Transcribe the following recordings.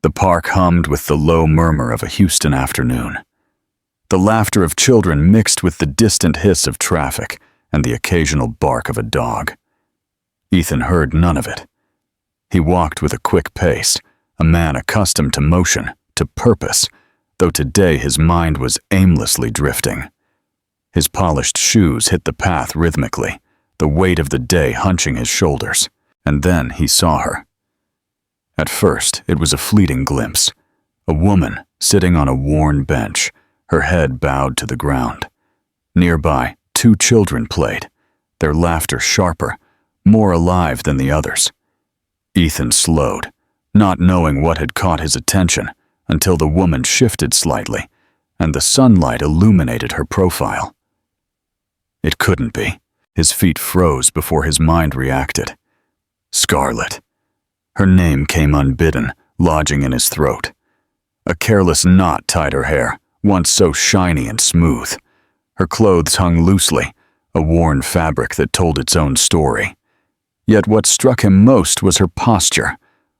The park hummed with the low murmur of a Houston afternoon. The laughter of children mixed with the distant hiss of traffic and the occasional bark of a dog. Ethan heard none of it. He walked with a quick pace, a man accustomed to motion, to purpose, though today his mind was aimlessly drifting. His polished shoes hit the path rhythmically, the weight of the day hunching his shoulders, and then he saw her. At first, it was a fleeting glimpse, a woman sitting on a worn bench, her head bowed to the ground. Nearby, 2 children played, their laughter sharper, more alive than the others. Ethan slowed, not knowing what had caught his attention, until the woman shifted slightly, and the sunlight illuminated her profile. It couldn't be. His feet froze before his mind reacted. Scarlett. Her name came unbidden, lodging in his throat. A careless knot tied her hair, once so shiny and smooth. Her clothes hung loosely, a worn fabric that told its own story. Yet what struck him most was her posture,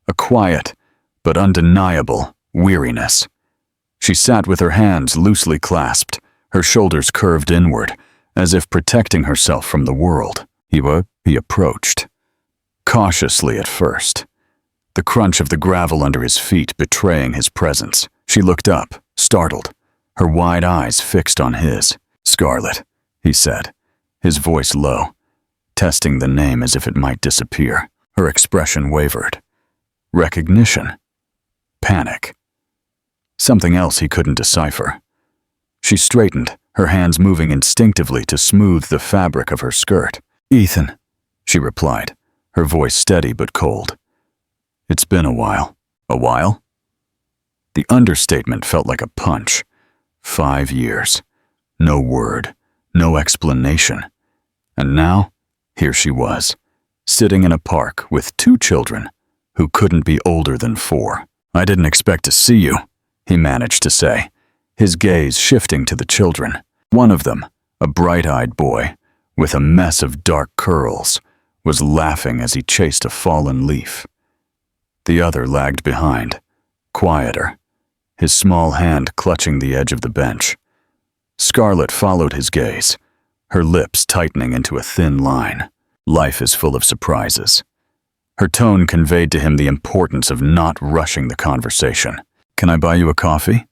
a quiet but undeniable weariness. She sat with her hands loosely clasped, her shoulders curved inward, as if protecting herself from the world. He approached. Cautiously at first, the crunch of the gravel under his feet betraying his presence. She looked up, startled, her wide eyes fixed on his. "Scarlett," he said, his voice low, testing the name as if it might disappear. Her expression wavered. Recognition. Panic. Something else he couldn't decipher. She straightened, her hands moving instinctively to smooth the fabric of her skirt. "Ethan," she replied, her voice steady but cold. "It's been a while." "A while?" The understatement felt like a punch. 5 years. No word, no explanation. And now, here she was, sitting in a park with 2 children who couldn't be older than 4. "I didn't expect to see you," he managed to say, his gaze shifting to the children. One of them, a bright-eyed boy, with a mess of dark curls, was laughing as he chased a fallen leaf. The other lagged behind, quieter, his small hand clutching the edge of the bench. Scarlett followed his gaze, her lips tightening into a thin line. Life is full of surprises. Her tone conveyed to him the importance of not rushing the conversation. "Can I buy you a coffee?"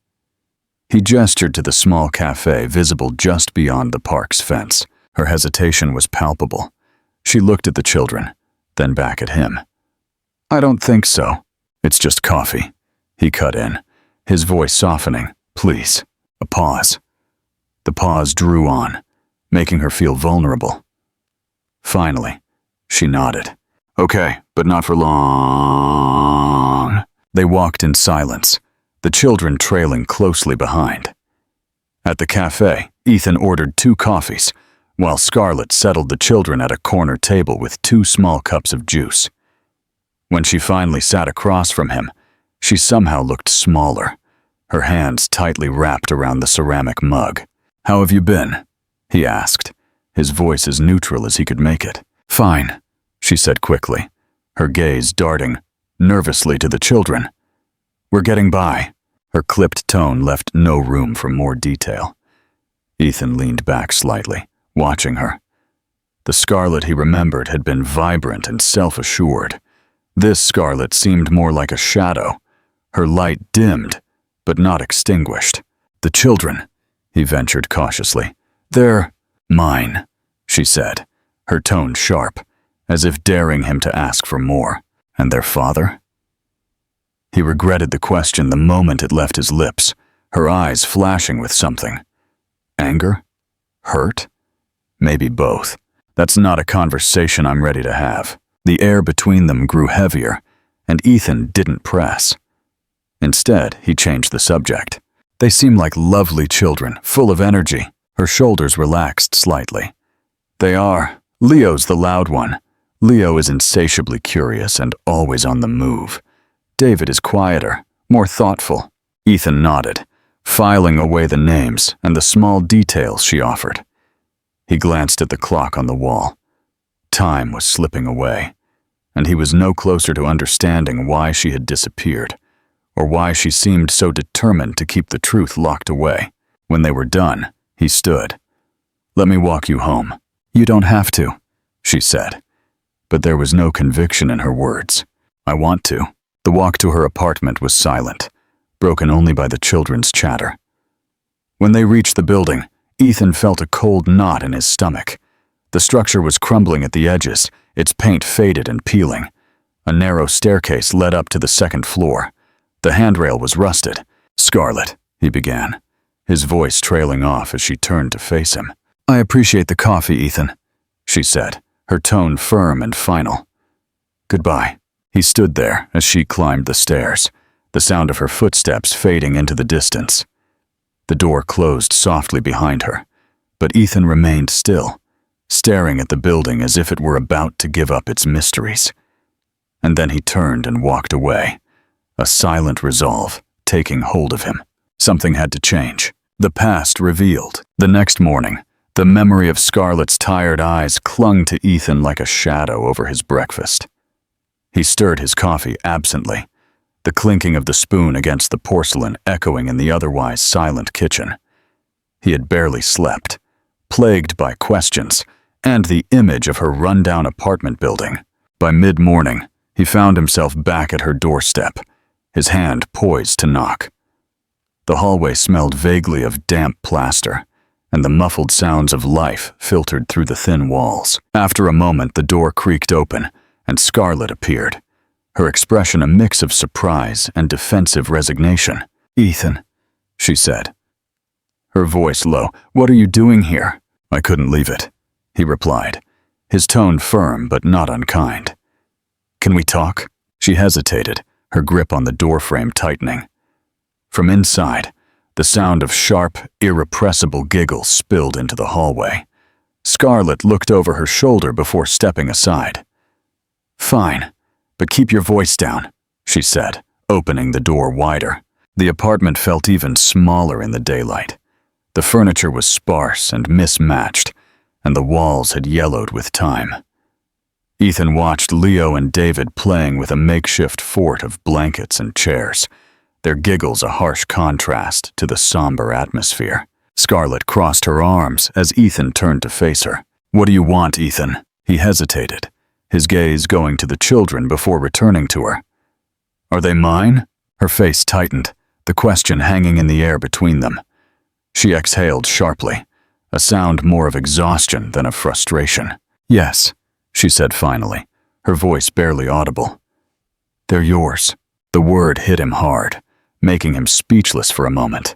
He gestured to the small cafe visible just beyond the park's fence. Her hesitation was palpable. She looked at the children, then back at him. "I don't think so. It's just coffee," he cut in, his voice softening. "Please." A pause. The pause drew on, making her feel vulnerable. Finally, she nodded. "Okay, but not for long." They walked in silence, the children trailing closely behind. At the cafe, Ethan ordered 2 coffees, while Scarlett settled the children at a corner table with 2 small cups of juice. When she finally sat across from him, she somehow looked smaller, her hands tightly wrapped around the ceramic mug. "How have you been?" he asked, his voice as neutral as he could make it. "Fine," she said quickly, her gaze darting nervously to the children. "We're getting by." Her clipped tone left no room for more detail. Ethan leaned back slightly, watching her. The Scarlett he remembered had been vibrant and self-assured. This Scarlett seemed more like a shadow, her light dimmed, but not extinguished. "The children," he ventured cautiously. "They're mine," she said, her tone sharp, as if daring him to ask for more. "And their father?" He regretted the question the moment it left his lips, her eyes flashing with something. Anger? Hurt? Maybe both. "That's not a conversation I'm ready to have." The air between them grew heavier, and Ethan didn't press. Instead, he changed the subject. "They seem like lovely children, full of energy." Her shoulders relaxed slightly. "They are. Leo's the loud one. Leo is insatiably curious and always on the move. David is quieter, more thoughtful." Ethan nodded, filing away the names and the small details she offered. He glanced at the clock on the wall. Time was slipping away, and he was no closer to understanding why she had disappeared, or why she seemed so determined to keep the truth locked away. When they were done, he stood. "Let me walk you home." "You don't have to," she said. But there was no conviction in her words. "I want to." The walk to her apartment was silent, broken only by the children's chatter. When they reached the building, Ethan felt a cold knot in his stomach. The structure was crumbling at the edges, its paint faded and peeling. A narrow staircase led up to the second floor. The handrail was rusted. "Scarlett," he began, his voice trailing off as she turned to face him. "I appreciate the coffee, Ethan," she said, her tone firm and final. "Goodbye." He stood there as she climbed the stairs, the sound of her footsteps fading into the distance. The door closed softly behind her, but Ethan remained still, staring at the building as if it were about to give up its mysteries. And then he turned and walked away, a silent resolve taking hold of him. Something had to change. The past revealed. The next morning, the memory of Scarlett's tired eyes clung to Ethan like a shadow over his breakfast. He stirred his coffee absently, the clinking of the spoon against the porcelain echoing in the otherwise silent kitchen. He had barely slept, plagued by questions and the image of her rundown apartment building. By mid-morning, he found himself back at her doorstep, his hand poised to knock. The hallway smelled vaguely of damp plaster, and the muffled sounds of life filtered through the thin walls. After a moment, the door creaked open, and Scarlett appeared, her expression a mix of surprise and defensive resignation. "Ethan," she said, her voice low. "What are you doing here?" "I couldn't leave it," he replied, his tone firm but not unkind. "Can we talk?" She hesitated, her grip on the doorframe tightening. From inside, the sound of sharp, irrepressible giggles spilled into the hallway. Scarlett looked over her shoulder before stepping aside. "Fine, but keep your voice down," she said, opening the door wider. The apartment felt even smaller in the daylight. The furniture was sparse and mismatched, and the walls had yellowed with time. Ethan watched Leo and David playing with a makeshift fort of blankets and chairs, their giggles a harsh contrast to the somber atmosphere. Scarlett crossed her arms as Ethan turned to face her. "What do you want, Ethan?" He hesitated, his gaze going to the children before returning to her. "Are they mine?" Her face tightened, the question hanging in the air between them. She exhaled sharply, a sound more of exhaustion than of frustration. "Yes," she said finally, her voice barely audible. "They're yours." The word hit him hard, making him speechless for a moment.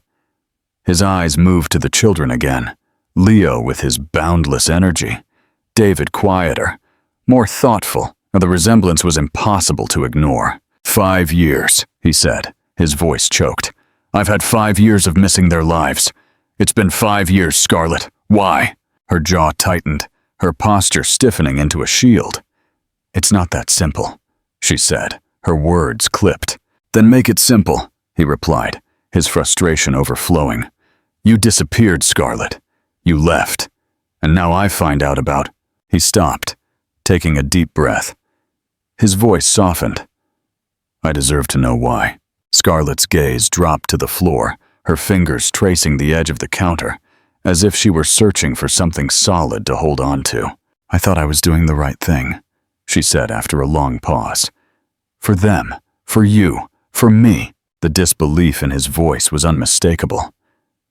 His eyes moved to the children again, Leo with his boundless energy, David quieter, more thoughtful, and the resemblance was impossible to ignore. 5 years, he said, his voice choked. "I've had 5 years of missing their lives. It's been 5 years, Scarlett. Why?" Her jaw tightened, her posture stiffening into a shield. "It's not that simple," she said, her words clipped. "Then make it simple," he replied, his frustration overflowing. "You disappeared, Scarlett. You left. And now I find out about—" He stopped, taking a deep breath. His voice softened. "I deserve to know why." Scarlett's gaze dropped to the floor, her fingers tracing the edge of the counter, as if she were searching for something solid to hold on to. "I thought I was doing the right thing," she said after a long pause. "For them, for you, for me." The disbelief in his voice was unmistakable.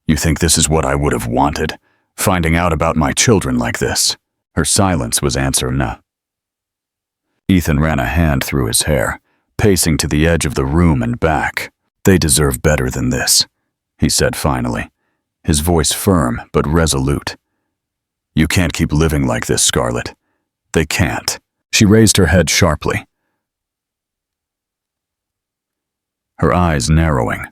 "You think this is what I would have wanted? Finding out about my children like this?" Her silence was answer no. Ethan ran a hand through his hair, pacing to the edge of the room and back. "They deserve better than this," he said finally, his voice firm but resolute. "You can't keep living like this, Scarlett. They can't." She raised her head sharply, her eyes narrowing.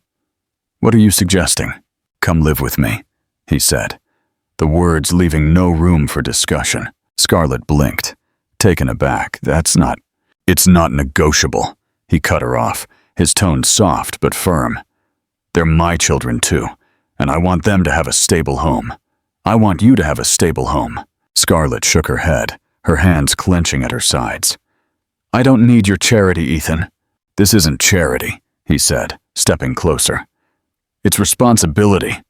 "What are you suggesting?" "Come live with me," he said, the words leaving no room for discussion. Scarlett blinked, taken aback. It's not negotiable," he cut her off, his tone soft but firm. "They're my children too, and I want them to have a stable home. I want you to have a stable home." Scarlett shook her head, her hands clenching at her sides. "I don't need your charity, Ethan." "This isn't charity," he said, stepping closer. "It's responsibility.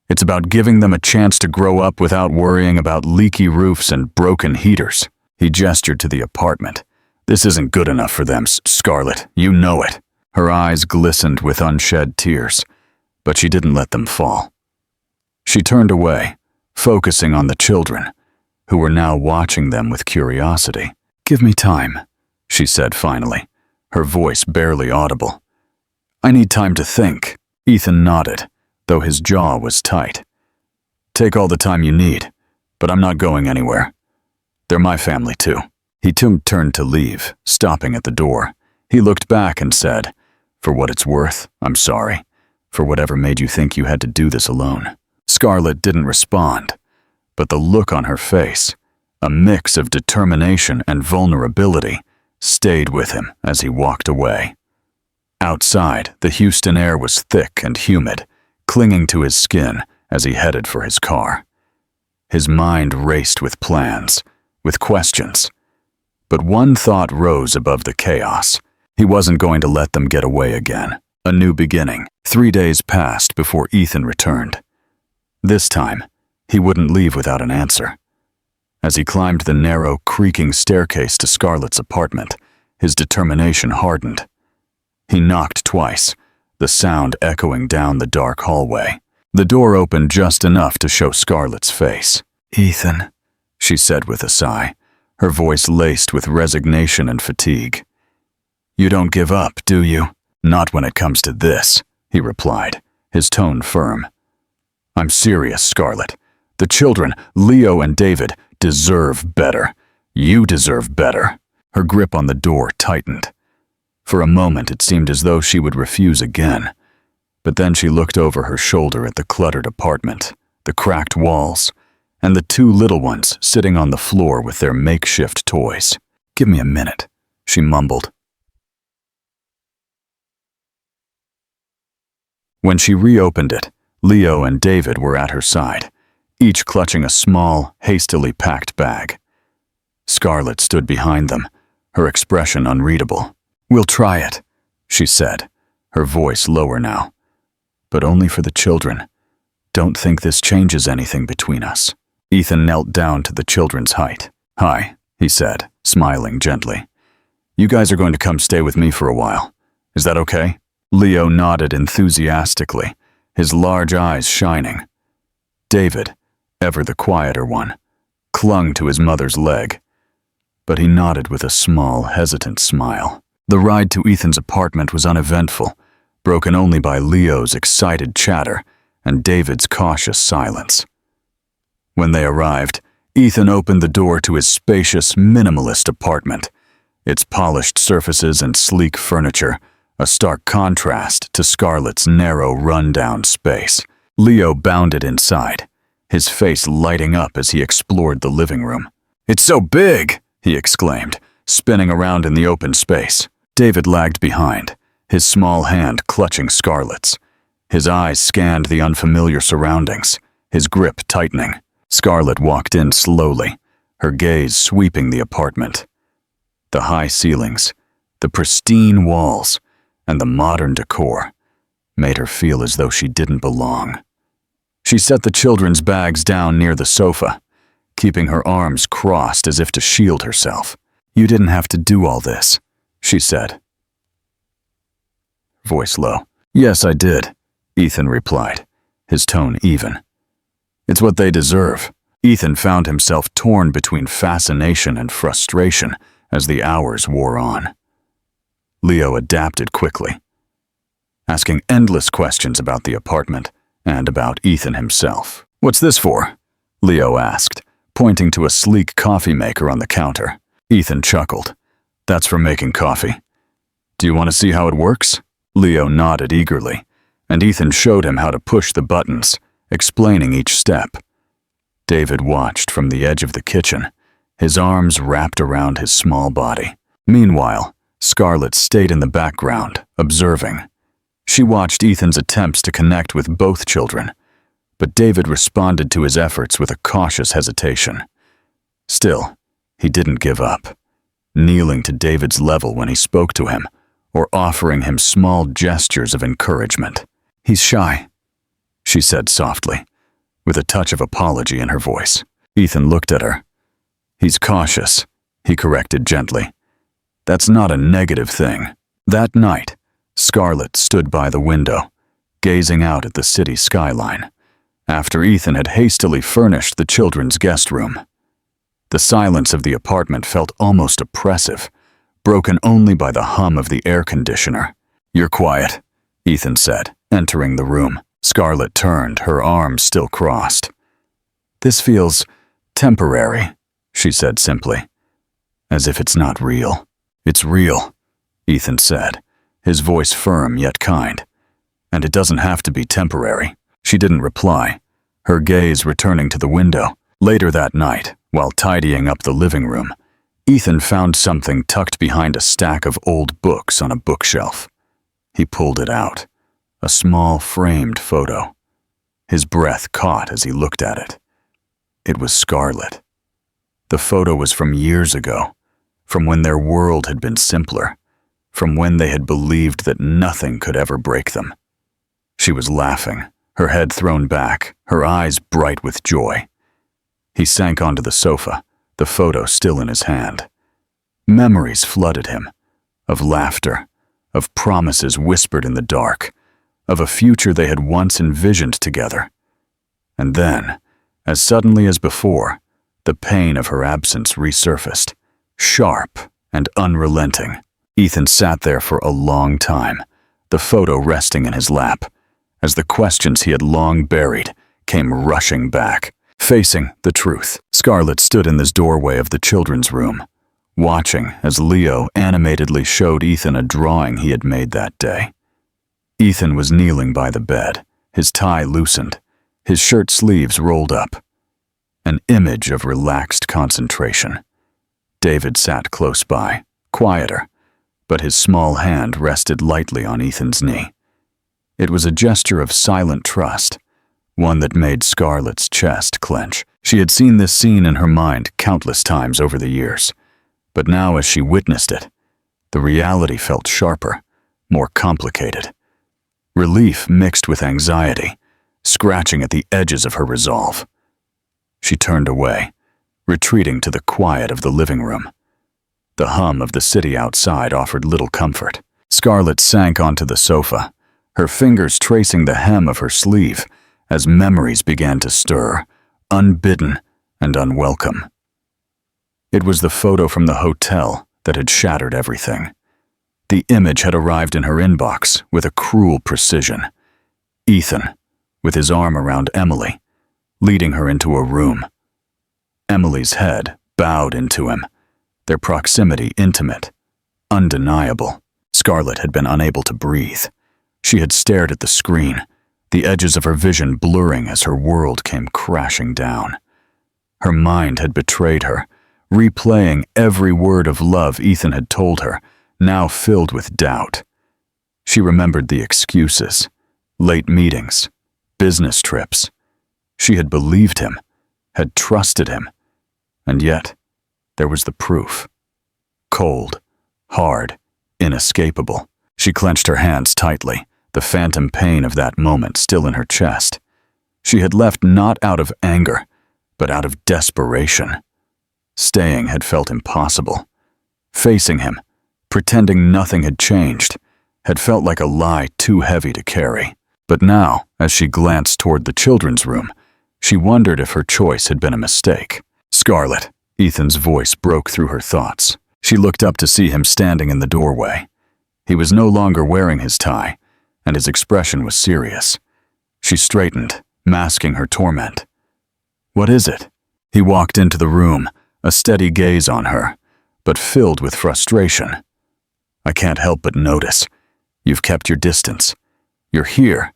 It's about giving them a chance to grow up without worrying about leaky roofs and broken heaters." He gestured to the apartment. "This isn't good enough for them, Scarlett. You know it." Her eyes glistened with unshed tears, but she didn't let them fall. She turned away, focusing on the children, who were now watching them with curiosity. "Give me time," she said finally, her voice barely audible. "I need time to think." Ethan nodded, though his jaw was tight. "Take all the time you need, but I'm not going anywhere. They're my family too." He turned to leave, stopping at the door. He looked back and said, "For what it's worth, I'm sorry, for whatever made you think you had to do this alone." Scarlett didn't respond, but the look on her face, a mix of determination and vulnerability, stayed with him as he walked away. Outside, the Houston air was thick and humid, clinging to his skin as he headed for his car. His mind raced with plans, with questions. But one thought rose above the chaos. He wasn't going to let them get away again. A new beginning. 3 days passed before Ethan returned. This time, he wouldn't leave without an answer. As he climbed the narrow, creaking staircase to Scarlett's apartment, his determination hardened. He knocked twice, the sound echoing down the dark hallway. The door opened just enough to show Scarlett's face. "Ethan," she said with a sigh, her voice laced with resignation and fatigue. "You don't give up, do you?" "Not when it comes to this," he replied, his tone firm. "I'm serious, Scarlett. The children, Leo and David, deserve better. You deserve better." Her grip on the door tightened. For a moment it seemed as though she would refuse again. But then she looked over her shoulder at the cluttered apartment, the cracked walls, and the 2 little ones sitting on the floor with their makeshift toys. "Give me a minute," she mumbled. When she reopened it, Leo and David were at her side, each clutching a small, hastily packed bag. Scarlett stood behind them, her expression unreadable. "We'll try it," she said, her voice lower now. "But only for the children. Don't think this changes anything between us." Ethan knelt down to the children's height. "Hi," he said, smiling gently. "You guys are going to come stay with me for a while. Is that okay?" Leo nodded enthusiastically, his large eyes shining. David, ever the quieter one, clung to his mother's leg, but he nodded with a small, hesitant smile. The ride to Ethan's apartment was uneventful, broken only by Leo's excited chatter and David's cautious silence. When they arrived, Ethan opened the door to his spacious, minimalist apartment, its polished surfaces and sleek furniture, a stark contrast to Scarlett's narrow, run-down space. Leo bounded inside, his face lighting up as he explored the living room. "It's so big!" he exclaimed, spinning around in the open space. David lagged behind, his small hand clutching Scarlett's. His eyes scanned the unfamiliar surroundings, his grip tightening. Scarlett walked in slowly, her gaze sweeping the apartment. The high ceilings, the pristine walls, and the modern decor made her feel as though she didn't belong. She set the children's bags down near the sofa, keeping her arms crossed as if to shield herself. "You didn't have to do all this," she said. Voice low. "Yes, I did," Ethan replied, his tone even. "It's what they deserve." Ethan found himself torn between fascination and frustration as the hours wore on. Leo adapted quickly, asking endless questions about the apartment and about Ethan himself. "What's this for?" Leo asked, pointing to a sleek coffee maker on the counter. Ethan chuckled. "That's for making coffee. Do you want to see how it works?" Leo nodded eagerly, and Ethan showed him how to push the buttons, explaining each step. David watched from the edge of the kitchen, his arms wrapped around his small body. Meanwhile, Scarlett stayed in the background, observing. She watched Ethan's attempts to connect with both children, but David responded to his efforts with a cautious hesitation. Still, he didn't give up, kneeling to David's level when he spoke to him, or offering him small gestures of encouragement. "He's shy," she said softly, with a touch of apology in her voice. Ethan looked at her. "He's cautious," he corrected gently. "That's not a negative thing." That night, Scarlett stood by the window, gazing out at the city skyline, after Ethan had hastily furnished the children's guest room. The silence of the apartment felt almost oppressive, broken only by the hum of the air conditioner. "You're quiet," Ethan said, entering the room. Scarlett turned, her arms still crossed. "This feels temporary," she said simply, "as if it's not real." "It's real," Ethan said, his voice firm yet kind. "And it doesn't have to be temporary." She didn't reply, her gaze returning to the window. Later that night, while tidying up the living room, Ethan found something tucked behind a stack of old books on a bookshelf. He pulled it out, a small framed photo. His breath caught as he looked at it. It was Scarlett. The photo was from years ago, from when their world had been simpler, from when they had believed that nothing could ever break them. She was laughing, her head thrown back, her eyes bright with joy. He sank onto the sofa, the photo still in his hand. Memories flooded him, of laughter, of promises whispered in the dark, of a future they had once envisioned together. And then, as suddenly as before, the pain of her absence resurfaced, sharp and unrelenting. Ethan sat there for a long time, the photo resting in his lap, as the questions he had long buried came rushing back. Facing the truth, Scarlett stood in this doorway of the children's room, watching as Leo animatedly showed Ethan a drawing he had made that day. Ethan was kneeling by the bed, his tie loosened, his shirt sleeves rolled up. An image of relaxed concentration. David sat close by, quieter, but his small hand rested lightly on Ethan's knee. It was a gesture of silent trust, one that made Scarlett's chest clench. She had seen this scene in her mind countless times over the years, but now as she witnessed it, the reality felt sharper, more complicated. Relief mixed with anxiety, scratching at the edges of her resolve. She turned away, retreating to the quiet of the living room. The hum of the city outside offered little comfort. Scarlett sank onto the sofa, her fingers tracing the hem of her sleeve as memories began to stir, unbidden and unwelcome. It was the photo from the hotel that had shattered everything. The image had arrived in her inbox with a cruel precision. Ethan, with his arm around Emily, leading her into a room. Emily's head bowed into him, their proximity intimate, undeniable. Scarlett had been unable to breathe. She had stared at the screen, the edges of her vision blurring as her world came crashing down. Her mind had betrayed her, replaying every word of love Ethan had told her, now filled with doubt. She remembered the excuses, late meetings, business trips. She had believed him, had trusted him, and yet there was the proof. Cold, hard, inescapable. She clenched her hands tightly, the phantom pain of that moment still in her chest. She had left not out of anger, but out of desperation. Staying had felt impossible. Facing him, pretending nothing had changed, had felt like a lie too heavy to carry. But now, as she glanced toward the children's room, she wondered if her choice had been a mistake. "Scarlett," Ethan's voice broke through her thoughts. She looked up to see him standing in the doorway. He was no longer wearing his tie, and his expression was serious. She straightened, masking her torment. "What is it?" He walked into the room, a steady gaze on her, but filled with frustration. "I can't help but notice. You've kept your distance. You're here,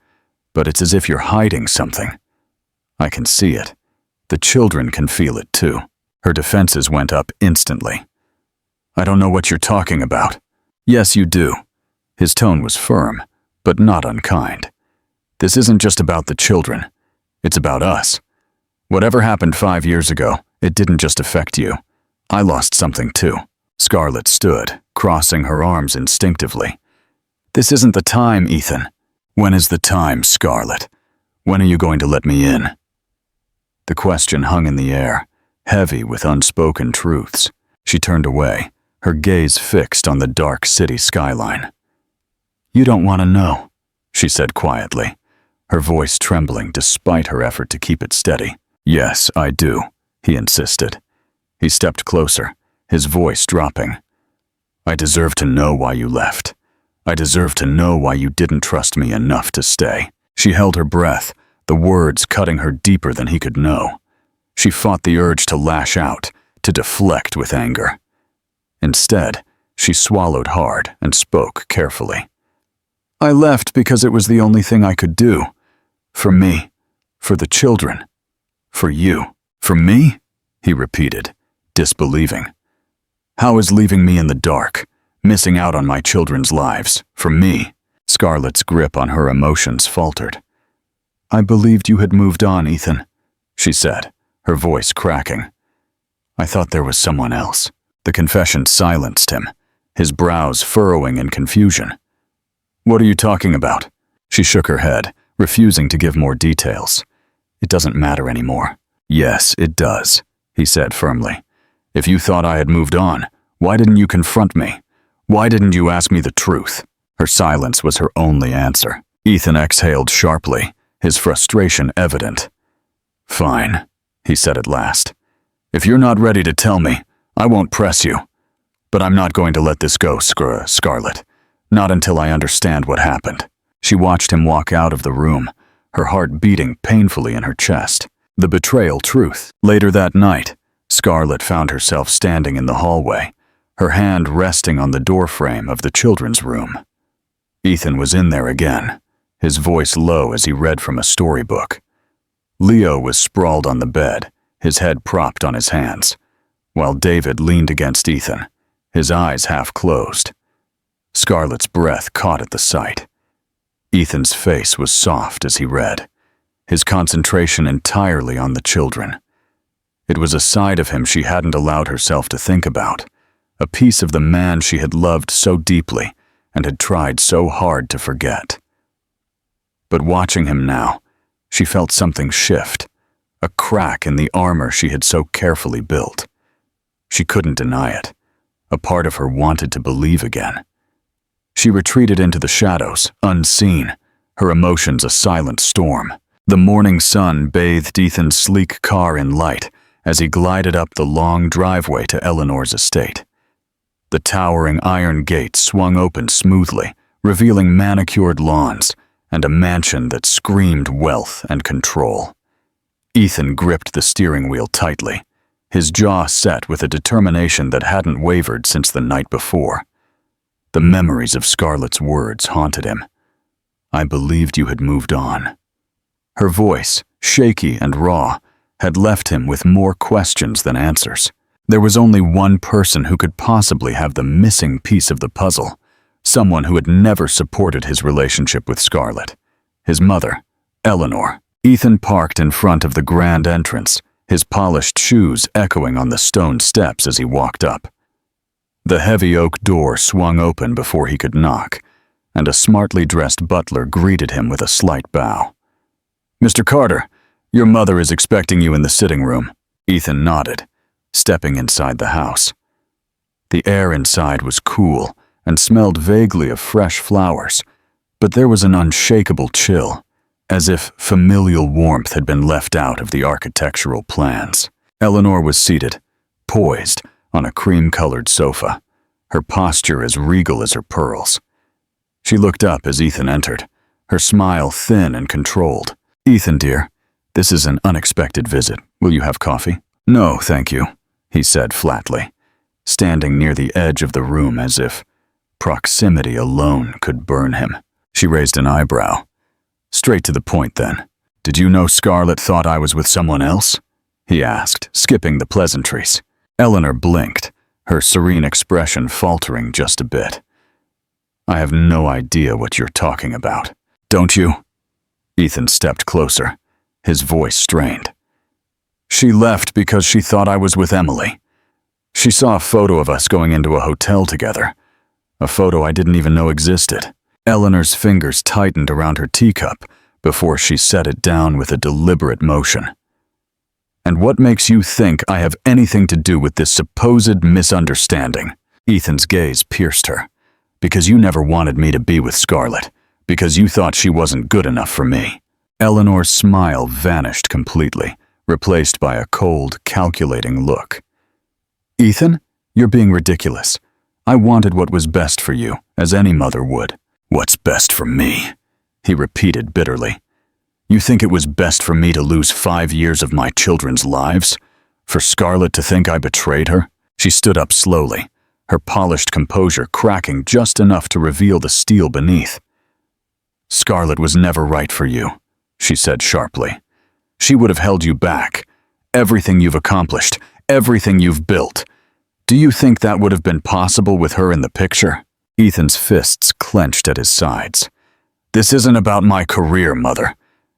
but it's as if you're hiding something. I can see it. The children can feel it too." Her defenses went up instantly. "I don't know what you're talking about." "Yes, you do." His tone was firm, but not unkind. "This isn't just about the children. It's about us. Whatever happened 5 years ago, it didn't just affect you. I lost something too." Scarlett stood, crossing her arms instinctively, This isn't the time, Ethan. When is the time, Scarlett? When are you going to let me in? The question hung in the air, heavy with unspoken truths. She turned away, her gaze fixed on the dark city skyline. You don't want to know, she said quietly, her voice trembling despite her effort to keep it steady. Yes, I do, he insisted. He stepped closer, his voice dropping. I deserve to know why you left. I deserve to know why you didn't trust me enough to stay. She held her breath, the words cutting her deeper than he could know. She fought the urge to lash out, to deflect with anger. Instead, she swallowed hard and spoke carefully. I left because it was the only thing I could do. For me, for the children, for you. For me? He repeated, disbelieving. How is leaving me in the dark, missing out on my children's lives, for me? Scarlett's grip on her emotions faltered. I believed you had moved on, Ethan, she said, her voice cracking. I thought there was someone else. The confession silenced him, his brows furrowing in confusion. What are you talking about? She shook her head, refusing to give more details. It doesn't matter anymore. Yes, it does, he said firmly. If you thought I had moved on, why didn't you confront me? Why didn't you ask me the truth? Her silence was her only answer. Ethan exhaled sharply, his frustration evident. Fine, he said at last. If you're not ready to tell me, I won't press you. But I'm not going to let this go, Scarlett. Not until I understand what happened. She watched him walk out of the room, her heart beating painfully in her chest. The betrayal truth. Later that night, Scarlett found herself standing in the hallway, her hand resting on the doorframe of the children's room. Ethan was in there again, his voice low as he read from a storybook. Leo was sprawled on the bed, his head propped on his hands, while David leaned against Ethan, his eyes half closed. Scarlett's breath caught at the sight. Ethan's face was soft as he read, his concentration entirely on the children. It was a side of him she hadn't allowed herself to think about, a piece of the man she had loved so deeply and had tried so hard to forget. But watching him now, she felt something shift, a crack in the armor she had so carefully built. She couldn't deny it. A part of her wanted to believe again. She retreated into the shadows, unseen, her emotions a silent storm. The morning sun bathed Ethan's sleek car in light as he glided up the long driveway to Eleanor's estate. The towering iron gate swung open smoothly, revealing manicured lawns and a mansion that screamed wealth and control. Ethan gripped the steering wheel tightly, his jaw set with a determination that hadn't wavered since the night before. The memories of Scarlett's words haunted him. I believed you had moved on. Her voice, shaky and raw, had left him with more questions than answers. There was only one person who could possibly have the missing piece of the puzzle, someone who had never supported his relationship with Scarlett. His mother, Eleanor. Ethan parked in front of the grand entrance, his polished shoes echoing on the stone steps as he walked up. The heavy oak door swung open before he could knock, and a smartly dressed butler greeted him with a slight bow. Mr. Carter, your mother is expecting you in the sitting room. Ethan nodded, stepping inside the house. The air inside was cool and smelled vaguely of fresh flowers, but there was an unshakable chill, as if familial warmth had been left out of the architectural plans. Eleanor was seated, poised, on a cream-colored sofa, her posture as regal as her pearls. She looked up as Ethan entered, her smile thin and controlled. Ethan, dear, this is an unexpected visit. Will you have coffee? No, thank you, he said flatly, standing near the edge of the room as if proximity alone could burn him. She raised an eyebrow. Straight to the point, then. Did you know Scarlett thought I was with someone else? He asked, skipping the pleasantries. Eleanor blinked, her serene expression faltering just a bit. I have no idea what you're talking about. Don't you? Ethan stepped closer, his voice strained. She left because she thought I was with Emily. She saw a photo of us going into a hotel together, a photo I didn't even know existed. Eleanor's fingers tightened around her teacup before she set it down with a deliberate motion. "And what makes you think I have anything to do with this supposed misunderstanding?" Ethan's gaze pierced her. "Because you never wanted me to be with Scarlett. Because you thought she wasn't good enough for me." Eleanor's smile vanished completely, replaced by a cold, calculating look. "Ethan, you're being ridiculous. I wanted what was best for you, as any mother would." "What's best for me?" he repeated bitterly. "You think it was best for me to lose 5 years of my children's lives? For Scarlett to think I betrayed her?" She stood up slowly, her polished composure cracking just enough to reveal the steel beneath. "Scarlett was never right for you," she said sharply. "She would have held you back. Everything you've accomplished, everything you've built. Do you think that would have been possible with her in the picture?" Ethan's fists clenched at his sides. "This isn't about my career, Mother.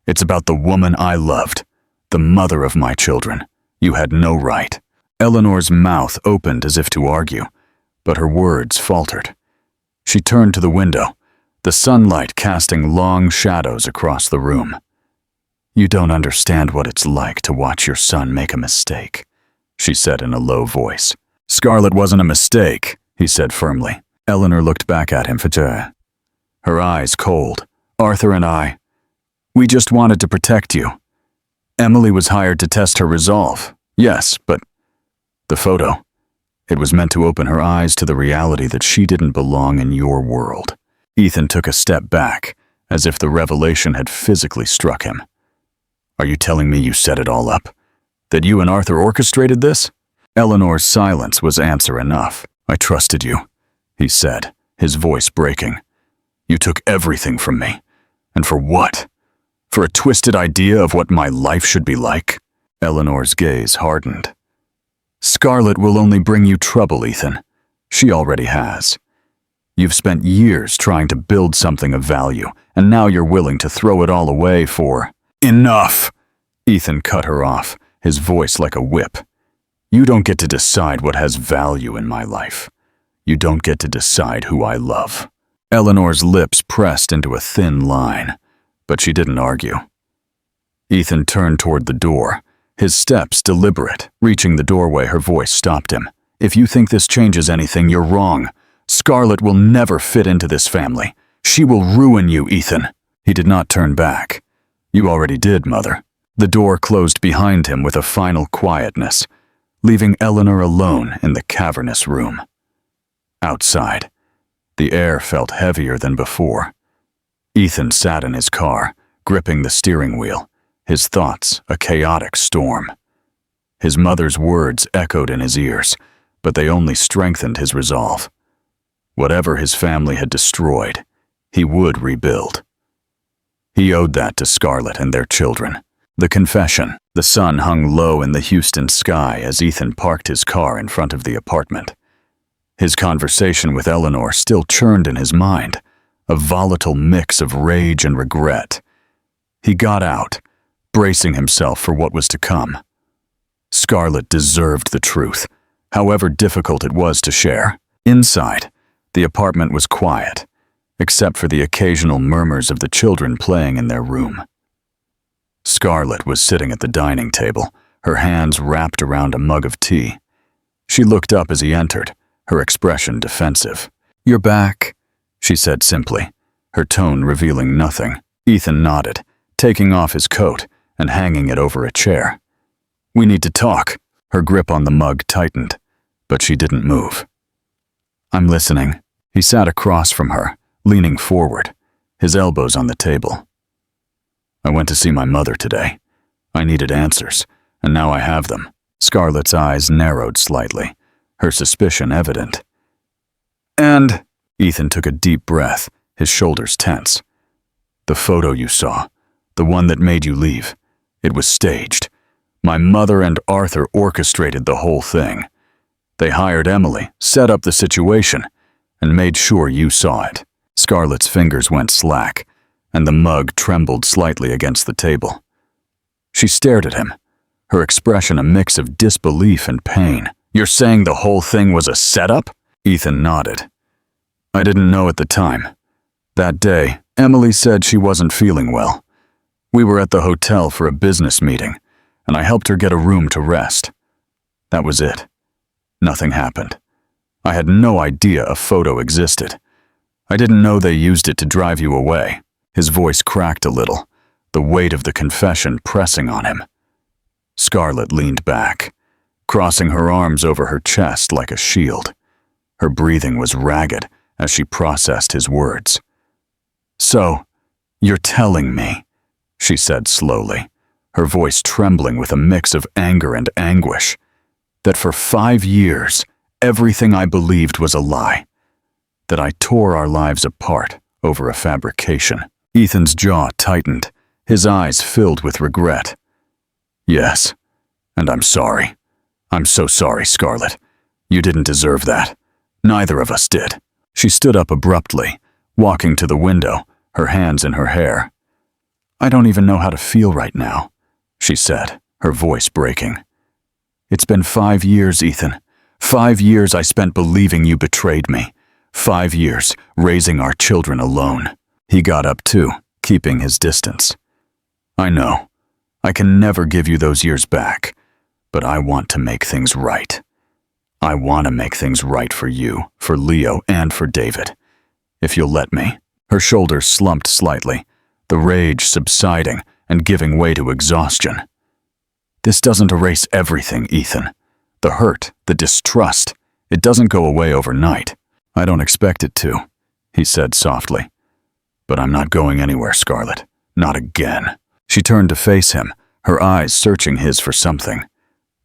It's about the woman I loved, the mother of my children. You had no right." Eleanor's mouth opened as if to argue, but her words faltered. She turned to the window, the sunlight casting long shadows across the room. "You don't understand what it's like to watch your son make a mistake," she said in a low voice. "Scarlett wasn't a mistake," he said firmly. Eleanor looked back at him, her eyes cold. "Arthur and we just wanted to protect you. Emily was hired to test her resolve. Yes, but the photo, it was meant to open her eyes to the reality that she didn't belong in your world." Ethan took a step back, as if the revelation had physically struck him. "Are you telling me you set it all up? That you and Arthur orchestrated this?" Eleanor's silence was answer enough. "I trusted you," he said, his voice breaking. "You took everything from me. And for what? For a twisted idea of what my life should be like?" Eleanor's gaze hardened. "Scarlett will only bring you trouble, Ethan. She already has. You've spent years trying to build something of value, and now you're willing to throw it all away for—" "Enough!" Ethan cut her off, his voice like a whip. "You don't get to decide what has value in my life. You don't get to decide who I love." Eleanor's lips pressed into a thin line, but she didn't argue. Ethan turned toward the door, his steps deliberate. Reaching the doorway, her voice stopped him. "If you think this changes anything, you're wrong. Scarlett will never fit into this family. She will ruin you, Ethan." He did not turn back. "You already did, Mother." The door closed behind him with a final quietness, leaving Eleanor alone in the cavernous room. Outside, the air felt heavier than before. Ethan sat in his car, gripping the steering wheel, his thoughts a chaotic storm. His mother's words echoed in his ears, but they only strengthened his resolve. Whatever his family had destroyed, he would rebuild. He owed that to Scarlett and their children. The confession. The sun hung low in the Houston sky as Ethan parked his car in front of the apartment. His conversation with Eleanor still churned in his mind, a volatile mix of rage and regret. He got out, bracing himself for what was to come. Scarlett deserved the truth, however difficult it was to share. Inside, the apartment was quiet, except for the occasional murmurs of the children playing in their room. Scarlett was sitting at the dining table, her hands wrapped around a mug of tea. She looked up as he entered, her expression defensive. "You're back," she said simply, her tone revealing nothing. Ethan nodded, taking off his coat and hanging it over a chair. "We need to talk." Her grip on the mug tightened, but she didn't move. "I'm listening." He sat across from her, leaning forward, his elbows on the table. "I went to see my mother today. I needed answers, and now I have them." Scarlett's eyes narrowed slightly, her suspicion evident. "And—" Ethan took a deep breath, his shoulders tense. "The photo you saw, the one that made you leave, it was staged. My mother and Arthur orchestrated the whole thing. They hired Emily, set up the situation, and made sure you saw it." Scarlett's fingers went slack, and the mug trembled slightly against the table. She stared at him, her expression a mix of disbelief and pain. "You're saying the whole thing was a setup?" Ethan nodded. "I didn't know at the time, That day, Emily said she wasn't feeling well. We were at the hotel for a business meeting, and I helped her get a room to rest. That was it. Nothing happened. I had no idea a photo existed. I didn't know they used it to drive you away. His voice cracked a little, the weight of the confession pressing on him. Scarlett leaned back, crossing her arms over her chest like a shield. Her breathing was ragged as she processed his words. "So, you're telling me," she said slowly, her voice trembling with a mix of anger and anguish, "that for 5 years, everything I believed was a lie, that I tore our lives apart over a fabrication." Ethan's jaw tightened, his eyes filled with regret. "Yes, and I'm sorry. I'm so sorry, Scarlett. You didn't deserve that. Neither of us did." She stood up abruptly, walking to the window, her hands in her hair. "I don't even know how to feel right now," she said, her voice breaking. "It's been 5 years, Ethan. 5 years I spent believing you betrayed me. 5 years raising our children alone." He got up too, keeping his distance. "I know. I can never give you those years back, but I want to make things right. I want to make things right for you, for Leo, and for David. If you'll let me." Her shoulders slumped slightly, the rage subsiding and giving way to exhaustion. "This doesn't erase everything, Ethan. The hurt, the distrust, it doesn't go away overnight." "I don't expect it to," he said softly. "But I'm not going anywhere, Scarlett. Not again." She turned to face him, her eyes searching his for something.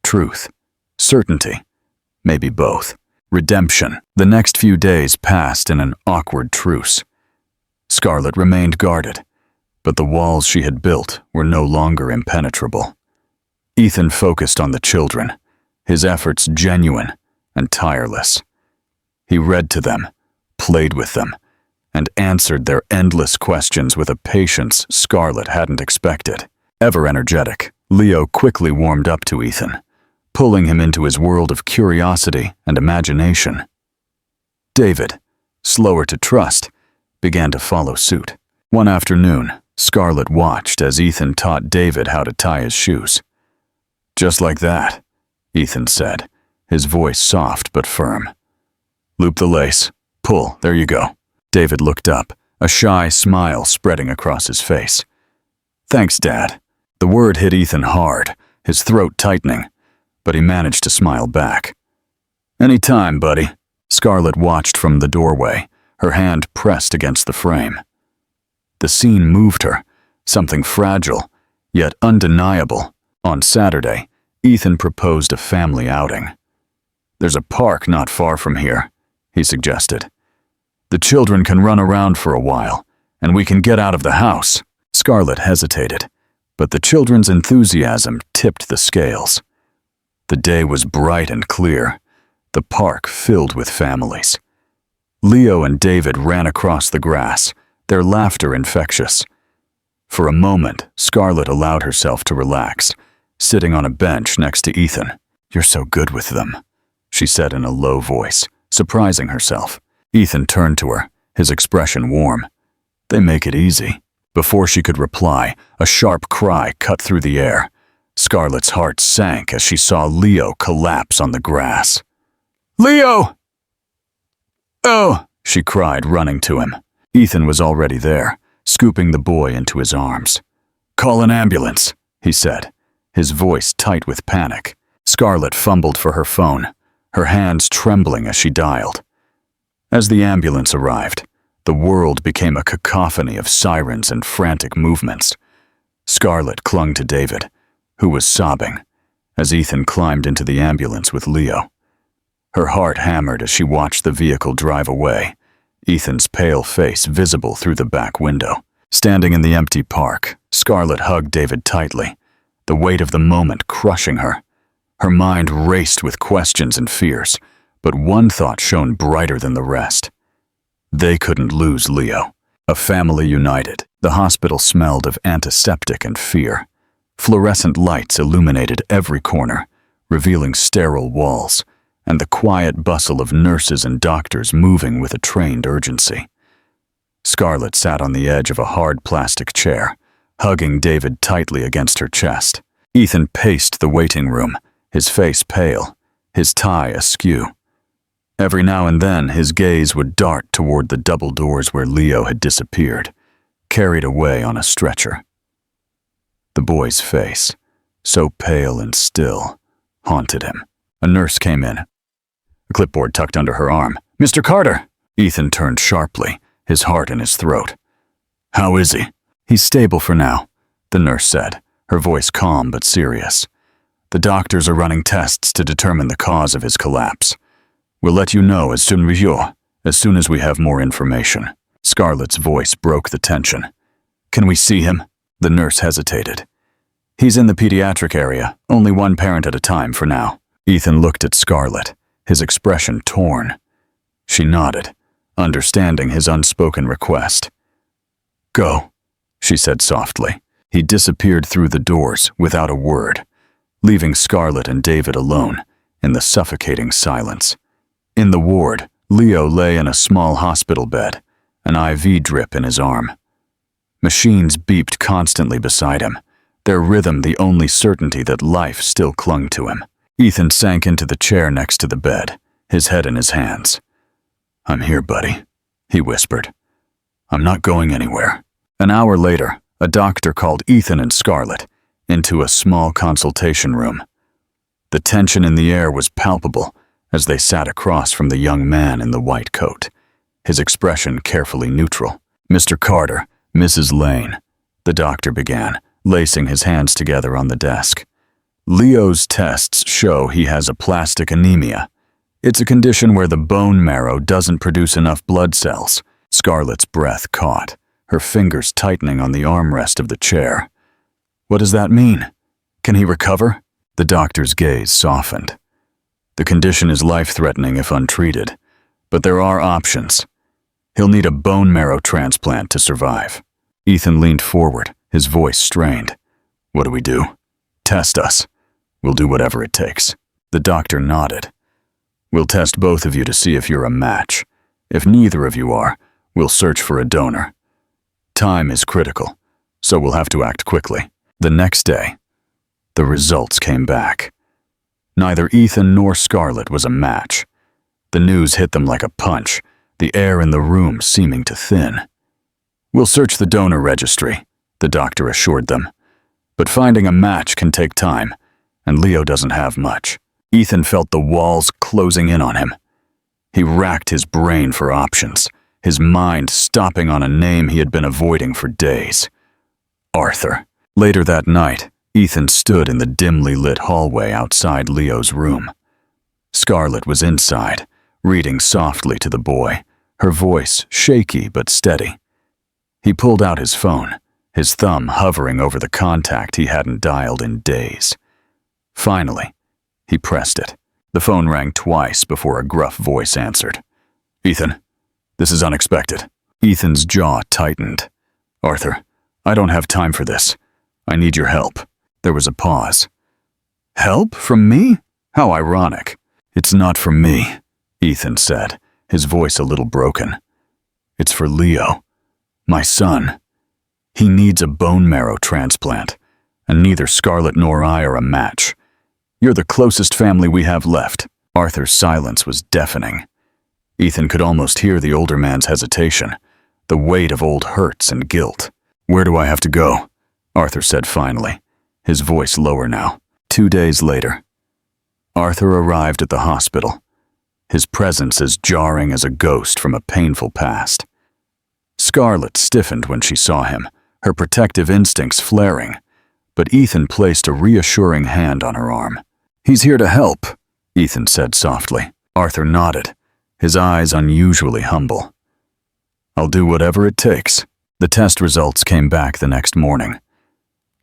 Truth. Certainty. Maybe both. Redemption. The next few days passed in an awkward truce. Scarlett remained guarded, but the walls she had built were no longer impenetrable. Ethan focused on the children, his efforts genuine and tireless. He read to them, played with them, and answered their endless questions with a patience Scarlett hadn't expected. Ever energetic, Leo quickly warmed up to Ethan, pulling him into his world of curiosity and imagination. David, slower to trust, began to follow suit. One afternoon, Scarlett watched as Ethan taught David how to tie his shoes. "Just like that," Ethan said, his voice soft but firm. "Loop the lace. Pull, there you go." David looked up, a shy smile spreading across his face. "Thanks, Dad." The word hit Ethan hard, his throat tightening, but he managed to smile back. "Anytime, buddy." Scarlett watched from the doorway, her hand pressed against the frame. The scene moved her, something fragile, yet undeniable. On Saturday, Ethan proposed a family outing. "There's a park not far from here," he suggested. "The children can run around for a while, and we can get out of the house." Scarlett hesitated, but the children's enthusiasm tipped the scales. The day was bright and clear, the park filled with families. Leo and David ran across the grass, their laughter infectious. For a moment, Scarlett allowed herself to relax, sitting on a bench next to Ethan. "You're so good with them," she said in a low voice, surprising herself. Ethan turned to her, his expression warm. "They make it easy." Before she could reply, a sharp cry cut through the air. Scarlett's heart sank as she saw Leo collapse on the grass. "Leo!" "Oh!" she cried, running to him. Ethan was already there, scooping the boy into his arms. "Call an ambulance," he said, his voice tight with panic. Scarlett fumbled for her phone, her hands trembling as she dialed. As the ambulance arrived, the world became a cacophony of sirens and frantic movements. Scarlett clung to David, who was sobbing, as Ethan climbed into the ambulance with Leo. Her heart hammered as she watched the vehicle drive away, Ethan's pale face visible through the back window. Standing in the empty park, Scarlett hugged David tightly, the weight of the moment crushing her. Her mind raced with questions and fears, but one thought shone brighter than the rest. They couldn't lose Leo. A family united. The hospital smelled of antiseptic and fear. Fluorescent lights illuminated every corner, revealing sterile walls, and the quiet bustle of nurses and doctors moving with a trained urgency. Scarlett sat on the edge of a hard plastic chair, hugging David tightly against her chest. Ethan paced the waiting room, his face pale, his tie askew. Every now and then, his gaze would dart toward the double doors where Leo had disappeared, carried away on a stretcher. The boy's face, so pale and still, haunted him. A nurse came in, a clipboard tucked under her arm. "Mr. Carter!" Ethan turned sharply, his heart in his throat. "How is he?" "He's stable for now," the nurse said, her voice calm but serious. "The doctors are running tests to determine the cause of his collapse. We'll let you know as soon as we have more information." Scarlett's voice broke the tension. "Can we see him?" The nurse hesitated. "He's in the pediatric area, only one parent at a time for now." Ethan looked at Scarlett, his expression torn. She nodded, understanding his unspoken request. "Go," she said softly. He disappeared through the doors without a word, leaving Scarlett and David alone in the suffocating silence. In the ward, Leo lay in a small hospital bed, an IV drip in his arm. Machines beeped constantly beside him, their rhythm the only certainty that life still clung to him. Ethan sank into the chair next to the bed, his head in his hands. "I'm here, buddy," he whispered. "I'm not going anywhere." An hour later, a doctor called Ethan and Scarlett into a small consultation room. The tension in the air was palpable as they sat across from the young man in the white coat, his expression carefully neutral. "Mr. Carter, Mrs. Lane," the doctor began, lacing his hands together on the desk. "Leo's tests show he has aplastic anemia. It's a condition where the bone marrow doesn't produce enough blood cells." Scarlett's breath caught, her fingers tightening on the armrest of the chair. "What does that mean? Can he recover?" The doctor's gaze softened. "The condition is life-threatening if untreated, but there are options. He'll need a bone marrow transplant to survive." Ethan leaned forward, his voice strained. "What do we do?" "Test us. We'll do whatever it takes." The doctor nodded. "We'll test both of you to see if you're a match. If neither of you are, we'll search for a donor. Time is critical, so we'll have to act quickly." The next day, the results came back. Neither Ethan nor Scarlett was a match. The news hit them like a punch, the air in the room seeming to thin. "We'll search the donor registry," the doctor assured them. "But finding a match can take time, and Leo doesn't have much." Ethan felt the walls closing in on him. He racked his brain for options, his mind stopping on a name he had been avoiding for days. Arthur. Later that night, Ethan stood in the dimly lit hallway outside Leo's room. Scarlett was inside, reading softly to the boy, her voice shaky but steady. He pulled out his phone, his thumb hovering over the contact he hadn't dialed in days. Finally, he pressed it. The phone rang twice before a gruff voice answered. "Ethan, this is unexpected." Ethan's jaw tightened. "Arthur, I don't have time for this. I need your help." There was a pause. "Help from me? How ironic." "It's not from me," Ethan said, his voice a little broken. "It's for Leo, my son. He needs a bone marrow transplant, and neither Scarlett nor I are a match. You're the closest family we have left." Arthur's silence was deafening. Ethan could almost hear the older man's hesitation, the weight of old hurts and guilt. "Where do I have to go?" Arthur said finally, his voice lower now. 2 days later, Arthur arrived at the hospital, his presence as jarring as a ghost from a painful past. Scarlett stiffened when she saw him, her protective instincts flaring, but Ethan placed a reassuring hand on her arm. "He's here to help," Ethan said softly. Arthur nodded, his eyes unusually humble. "I'll do whatever it takes." The test results came back the next morning.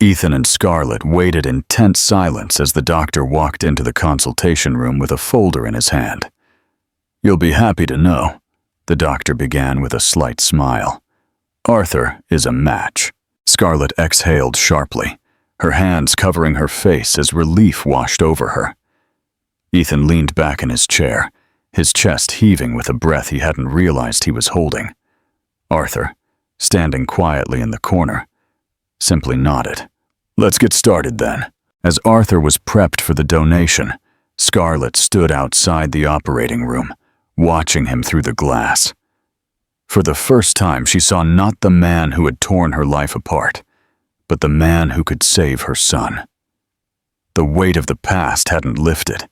Ethan and Scarlett waited in tense silence as the doctor walked into the consultation room with a folder in his hand. "You'll be happy to know," the doctor began with a slight smile. "Arthur is a match." Scarlett exhaled sharply, her hands covering her face as relief washed over her. Ethan leaned back in his chair, his chest heaving with a breath he hadn't realized he was holding. Arthur, standing quietly in the corner, simply nodded. "Let's get started then." As Arthur was prepped for the donation, Scarlett stood outside the operating room, watching him through the glass. For the first time, she saw not the man who had torn her life apart, but the man who could save her son. The weight of the past hadn't lifted,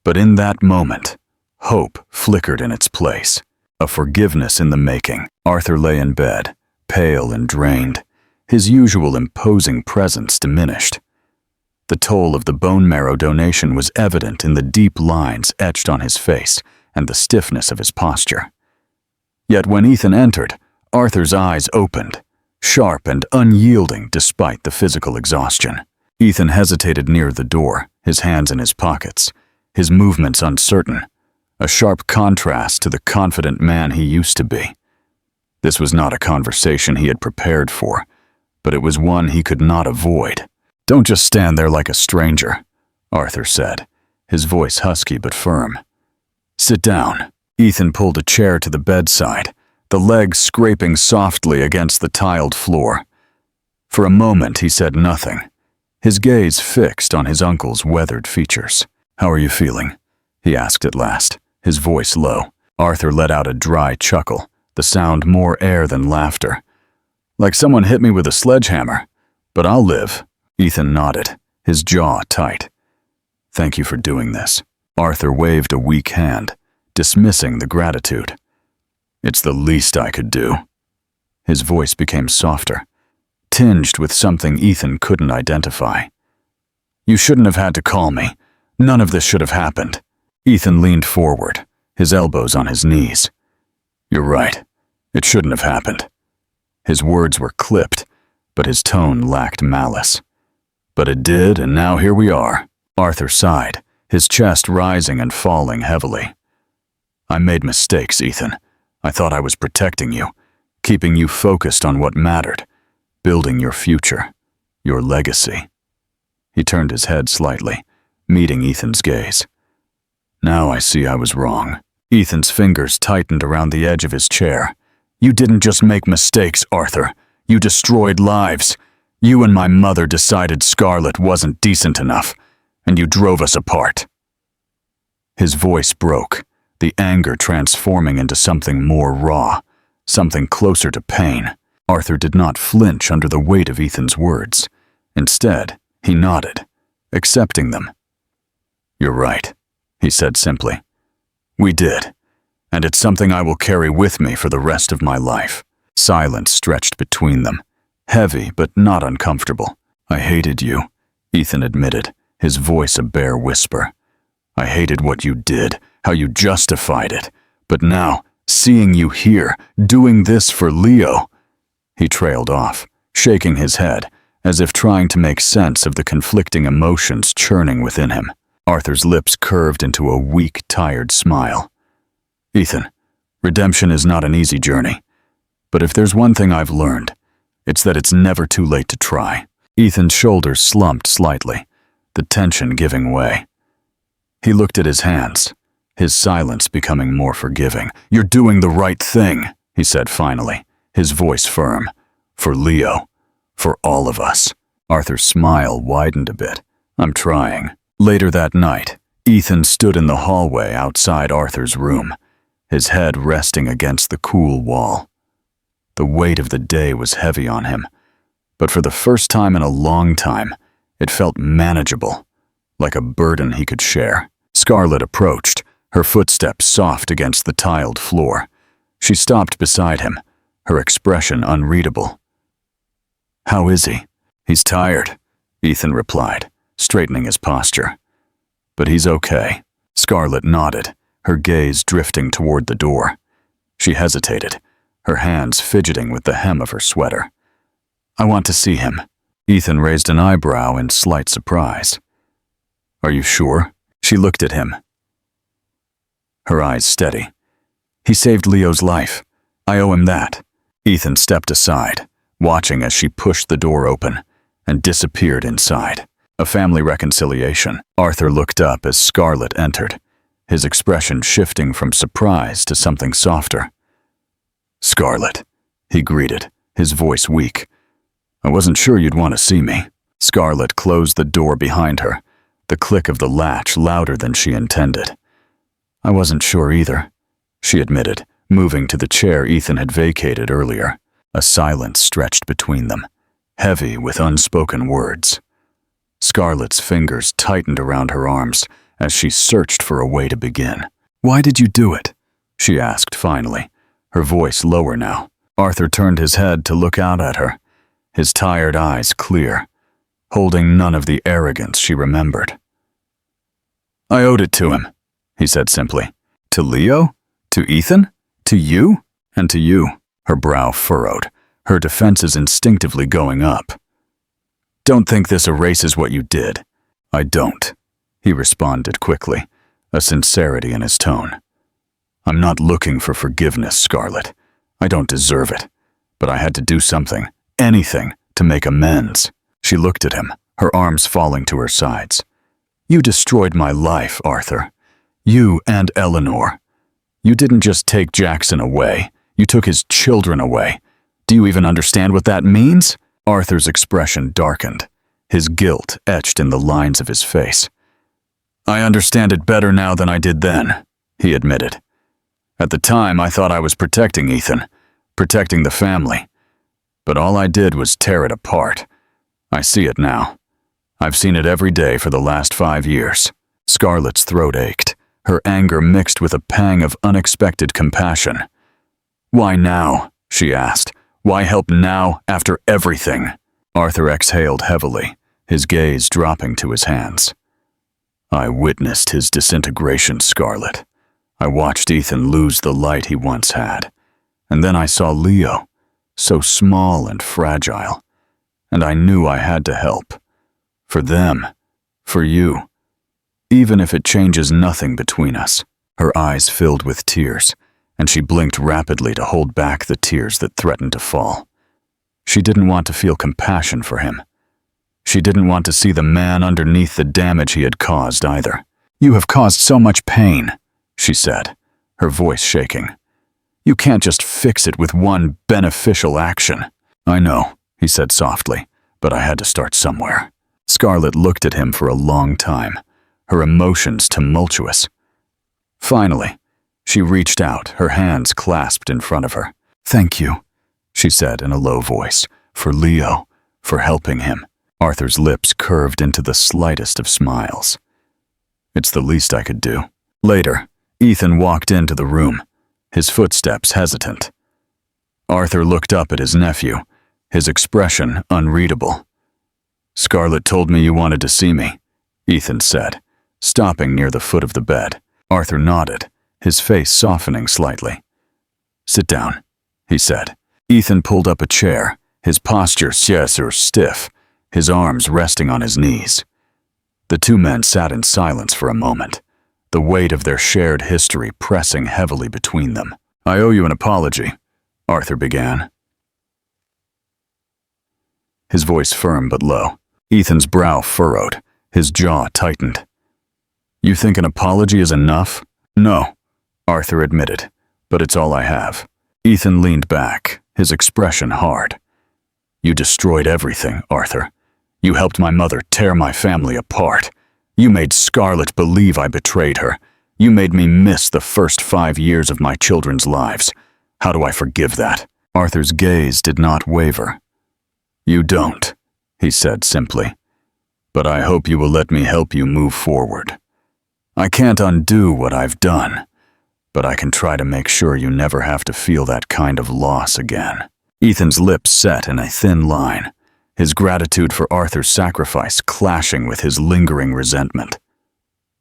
but in that moment, hope flickered in its place. A forgiveness in the making. Arthur lay in bed, pale and drained, his usual imposing presence diminished. The toll of the bone marrow donation was evident in the deep lines etched on his face and the stiffness of his posture. Yet when Ethan entered, Arthur's eyes opened, sharp and unyielding despite the physical exhaustion. Ethan hesitated near the door, his hands in his pockets, his movements uncertain, a sharp contrast to the confident man he used to be. This was not a conversation he had prepared for, but it was one he could not avoid. "Don't just stand there like a stranger," Arthur said, his voice husky but firm. "Sit down." Ethan pulled a chair to the bedside, the legs scraping softly against the tiled floor. For a moment he said nothing, his gaze fixed on his uncle's weathered features. "How are you feeling?" he asked at last, his voice low. Arthur let out a dry chuckle, the sound more air than laughter. "Like someone hit me with a sledgehammer, but I'll live." Ethan nodded, his jaw tight. "Thank you for doing this." Arthur waved a weak hand, dismissing the gratitude. "It's the least I could do." His voice became softer, tinged with something Ethan couldn't identify. "You shouldn't have had to call me. None of this should have happened." Ethan leaned forward, his elbows on his knees. "You're right. It shouldn't have happened." His words were clipped, but his tone lacked malice. "But it did, and now here we are." Arthur sighed, his chest rising and falling heavily. "I made mistakes, Ethan. I thought I was protecting you, keeping you focused on what mattered, building your future, your legacy." He turned his head slightly, meeting Ethan's gaze. "Now I see I was wrong." Ethan's fingers tightened around the edge of his chair. "You didn't just make mistakes, Arthur. You destroyed lives. You and my mother decided Scarlett wasn't decent enough, and you drove us apart." His voice broke, the anger transforming into something more raw, something closer to pain. Arthur did not flinch under the weight of Ethan's words. Instead, he nodded, accepting them. "You're right," he said simply. "We did, and it's something I will carry with me for the rest of my life." Silence stretched between them, heavy but not uncomfortable. "I hated you," Ethan admitted, his voice a bare whisper. "I hated what you did, how you justified it. But now, seeing you here, doing this for Leo..." He trailed off, shaking his head, as if trying to make sense of the conflicting emotions churning within him. Arthur's lips curved into a weak, tired smile. "Ethan, redemption is not an easy journey. But if there's one thing I've learned, it's that it's never too late to try." Ethan's shoulders slumped slightly, the tension giving way. He looked at his hands, his silence becoming more forgiving. "You're doing the right thing," he said finally, his voice firm. "For Leo. For all of us." Arthur's smile widened a bit. "I'm trying." Later that night, Ethan stood in the hallway outside Arthur's room, his head resting against the cool wall. The weight of the day was heavy on him, but for the first time in a long time, it felt manageable, like a burden he could share. Scarlett approached, her footsteps soft against the tiled floor. She stopped beside him, her expression unreadable. "How is he?" "He's tired," Ethan replied, straightening his posture. "But he's okay." Scarlett nodded, her gaze drifting toward the door. She hesitated, her hands fidgeting with the hem of her sweater. "I want to see him." Ethan raised an eyebrow in slight surprise. "Are you sure?" She looked at him, her eyes steady. "He saved Leo's life. I owe him that." Ethan stepped aside, watching as she pushed the door open and disappeared inside. A family reconciliation. Arthur looked up as Scarlett entered, his expression shifting from surprise to something softer. "Scarlett," he greeted, his voice weak. "I wasn't sure you'd want to see me." Scarlett closed the door behind her, the click of the latch louder than she intended. "I wasn't sure either," she admitted, moving to the chair Ethan had vacated earlier. A silence stretched between them, heavy with unspoken words. Scarlett's fingers tightened around her arms as she searched for a way to begin. "Why did you do it?" she asked finally, her voice lower now. Arthur turned his head to look out at her, his tired eyes clear, holding none of the arrogance she remembered. "I owed it to him," he said simply. "To Leo? To Ethan? To you? And to you." Her brow furrowed, her defenses instinctively going up. "Don't think this erases what you did." "I don't," he responded quickly, a sincerity in his tone. "I'm not looking for forgiveness, Scarlett. I don't deserve it, but I had to do something, anything, to make amends." She looked at him, her arms falling to her sides. "You destroyed my life, Arthur. You and Eleanor. You didn't just take Jackson away, you took his children away. Do you even understand what that means?" Arthur's expression darkened, his guilt etched in the lines of his face. "I understand it better now than I did then," he admitted. "At the time, I thought I was protecting Ethan, protecting the family. But all I did was tear it apart. I see it now. I've seen it every day for the last 5 years." Scarlett's throat ached, her anger mixed with a pang of unexpected compassion. "Why now?" she asked. "Why help now, after everything?" Arthur exhaled heavily, his gaze dropping to his hands. "I witnessed his disintegration, Scarlett. I watched Ethan lose the light he once had. And then I saw Leo, so small and fragile. And I knew I had to help. For them. For you. Even if it changes nothing between us." Her eyes filled with tears, and she blinked rapidly to hold back the tears that threatened to fall. She didn't want to feel compassion for him. She didn't want to see the man underneath the damage he had caused either. "You have caused so much pain," she said, her voice shaking. "You can't just fix it with one beneficial action." "I know," he said softly, "but I had to start somewhere." Scarlett looked at him for a long time, her emotions tumultuous. Finally, she reached out, her hands clasped in front of her. "Thank you," she said in a low voice, "for Leo, for helping him." Arthur's lips curved into the slightest of smiles. "It's the least I could do." Later, Ethan walked into the room, his footsteps hesitant. Arthur looked up at his nephew, his expression unreadable. "Scarlett told me you wanted to see me," Ethan said, stopping near the foot of the bed. Arthur nodded, his face softening slightly. "Sit down," he said. Ethan pulled up a chair, his posture stiff, his arms resting on his knees. The two men sat in silence for a moment, the weight of their shared history pressing heavily between them. "I owe you an apology," Arthur began. His voice firm but low. Ethan's brow furrowed, his jaw tightened. "You think an apology is enough?" "No," Arthur admitted, "but it's all I have." Ethan leaned back, his expression hard. "You destroyed everything, Arthur. You helped my mother tear my family apart. You made Scarlett believe I betrayed her. You made me miss the first 5 years of my children's lives. How do I forgive that?" Arthur's gaze did not waver. "You don't," he said simply. "But I hope you will let me help you move forward. I can't undo what I've done, but I can try to make sure you never have to feel that kind of loss again." Ethan's lips set in a thin line, his gratitude for Arthur's sacrifice clashing with his lingering resentment.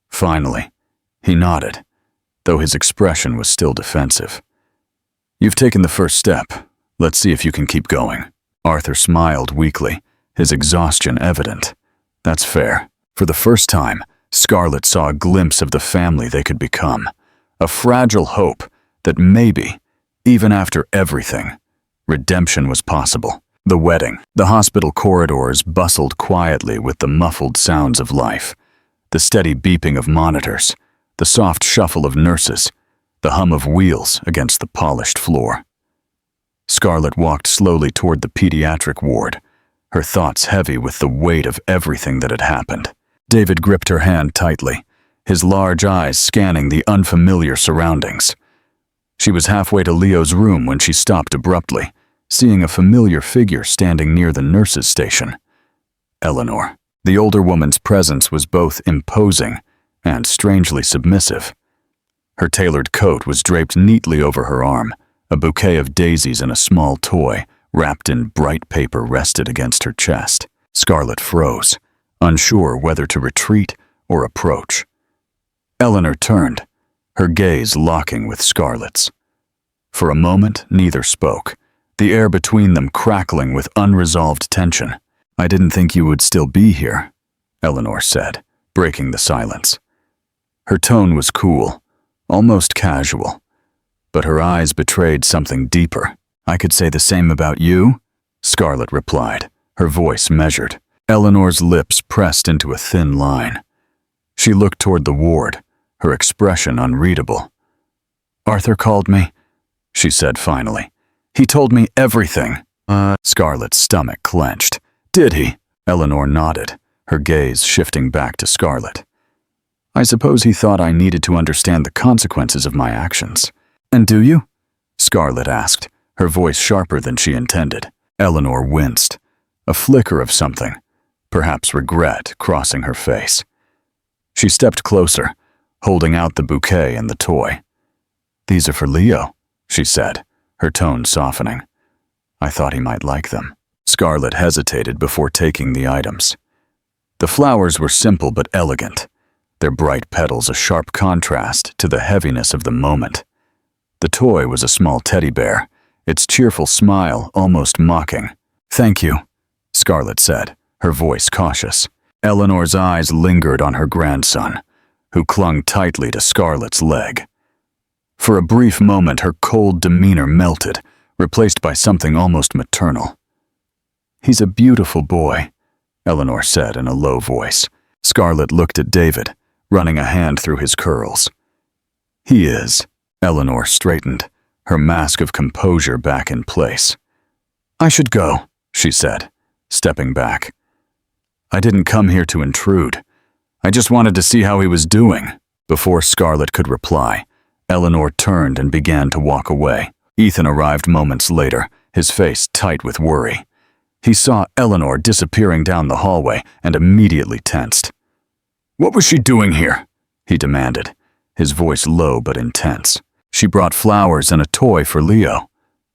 Finally, he nodded, though his expression was still defensive. "You've taken the first step. Let's see if you can keep going." Arthur smiled weakly, his exhaustion evident. That's fair. For the first time, Scarlett saw a glimpse of the family they could become, a fragile hope that maybe, even after everything, redemption was possible. The wedding, the hospital corridors bustled quietly with the muffled sounds of life, the steady beeping of monitors, the soft shuffle of nurses, the hum of wheels against the polished floor. Scarlett walked slowly toward the pediatric ward, her thoughts heavy with the weight of everything that had happened. David gripped her hand tightly, his large eyes scanning the unfamiliar surroundings. She was halfway to Leo's room when she stopped abruptly, seeing a familiar figure standing near the nurse's station. Eleanor. The older woman's presence was both imposing and strangely submissive. Her tailored coat was draped neatly over her arm. A bouquet of daisies and a small toy, wrapped in bright paper, rested against her chest. Scarlett froze, unsure whether to retreat or approach. Eleanor turned, her gaze locking with Scarlett's. For a moment, neither spoke, the air between them crackling with unresolved tension. "I didn't think you would still be here," Eleanor said, breaking the silence. Her tone was cool, almost casual, but her eyes betrayed something deeper. "I could say the same about you," Scarlett replied, her voice measured. Eleanor's lips pressed into a thin line. She looked toward the ward, her expression unreadable. "Arthur called me," she said finally. "He told me everything." Scarlett's stomach clenched. "Did he?" Eleanor nodded, her gaze shifting back to Scarlett. "I suppose he thought I needed to understand the consequences of my actions." "And do you?" Scarlett asked, her voice sharper than she intended. Eleanor winced, a flicker of something, perhaps regret, crossing her face. She stepped closer, holding out the bouquet and the toy. "These are for Leo," she said, her tone softening. "I thought he might like them." Scarlett hesitated before taking the items. The flowers were simple but elegant, their bright petals a sharp contrast to the heaviness of the moment. The toy was a small teddy bear, its cheerful smile almost mocking. "Thank you," Scarlett said, her voice cautious. Eleanor's eyes lingered on her grandson, who clung tightly to Scarlett's leg. For a brief moment, her cold demeanor melted, replaced by something almost maternal. "He's a beautiful boy," Eleanor said in a low voice. Scarlett looked at David, running a hand through his curls. "He is." Eleanor straightened, her mask of composure back in place. "I should go," she said, stepping back. "I didn't come here to intrude. I just wanted to see how he was doing." Before Scarlett could reply, Eleanor turned and began to walk away. Ethan arrived moments later, his face tight with worry. He saw Eleanor disappearing down the hallway and immediately tensed. "What was she doing here?" he demanded, his voice low but intense. "She brought flowers and a toy for Leo,"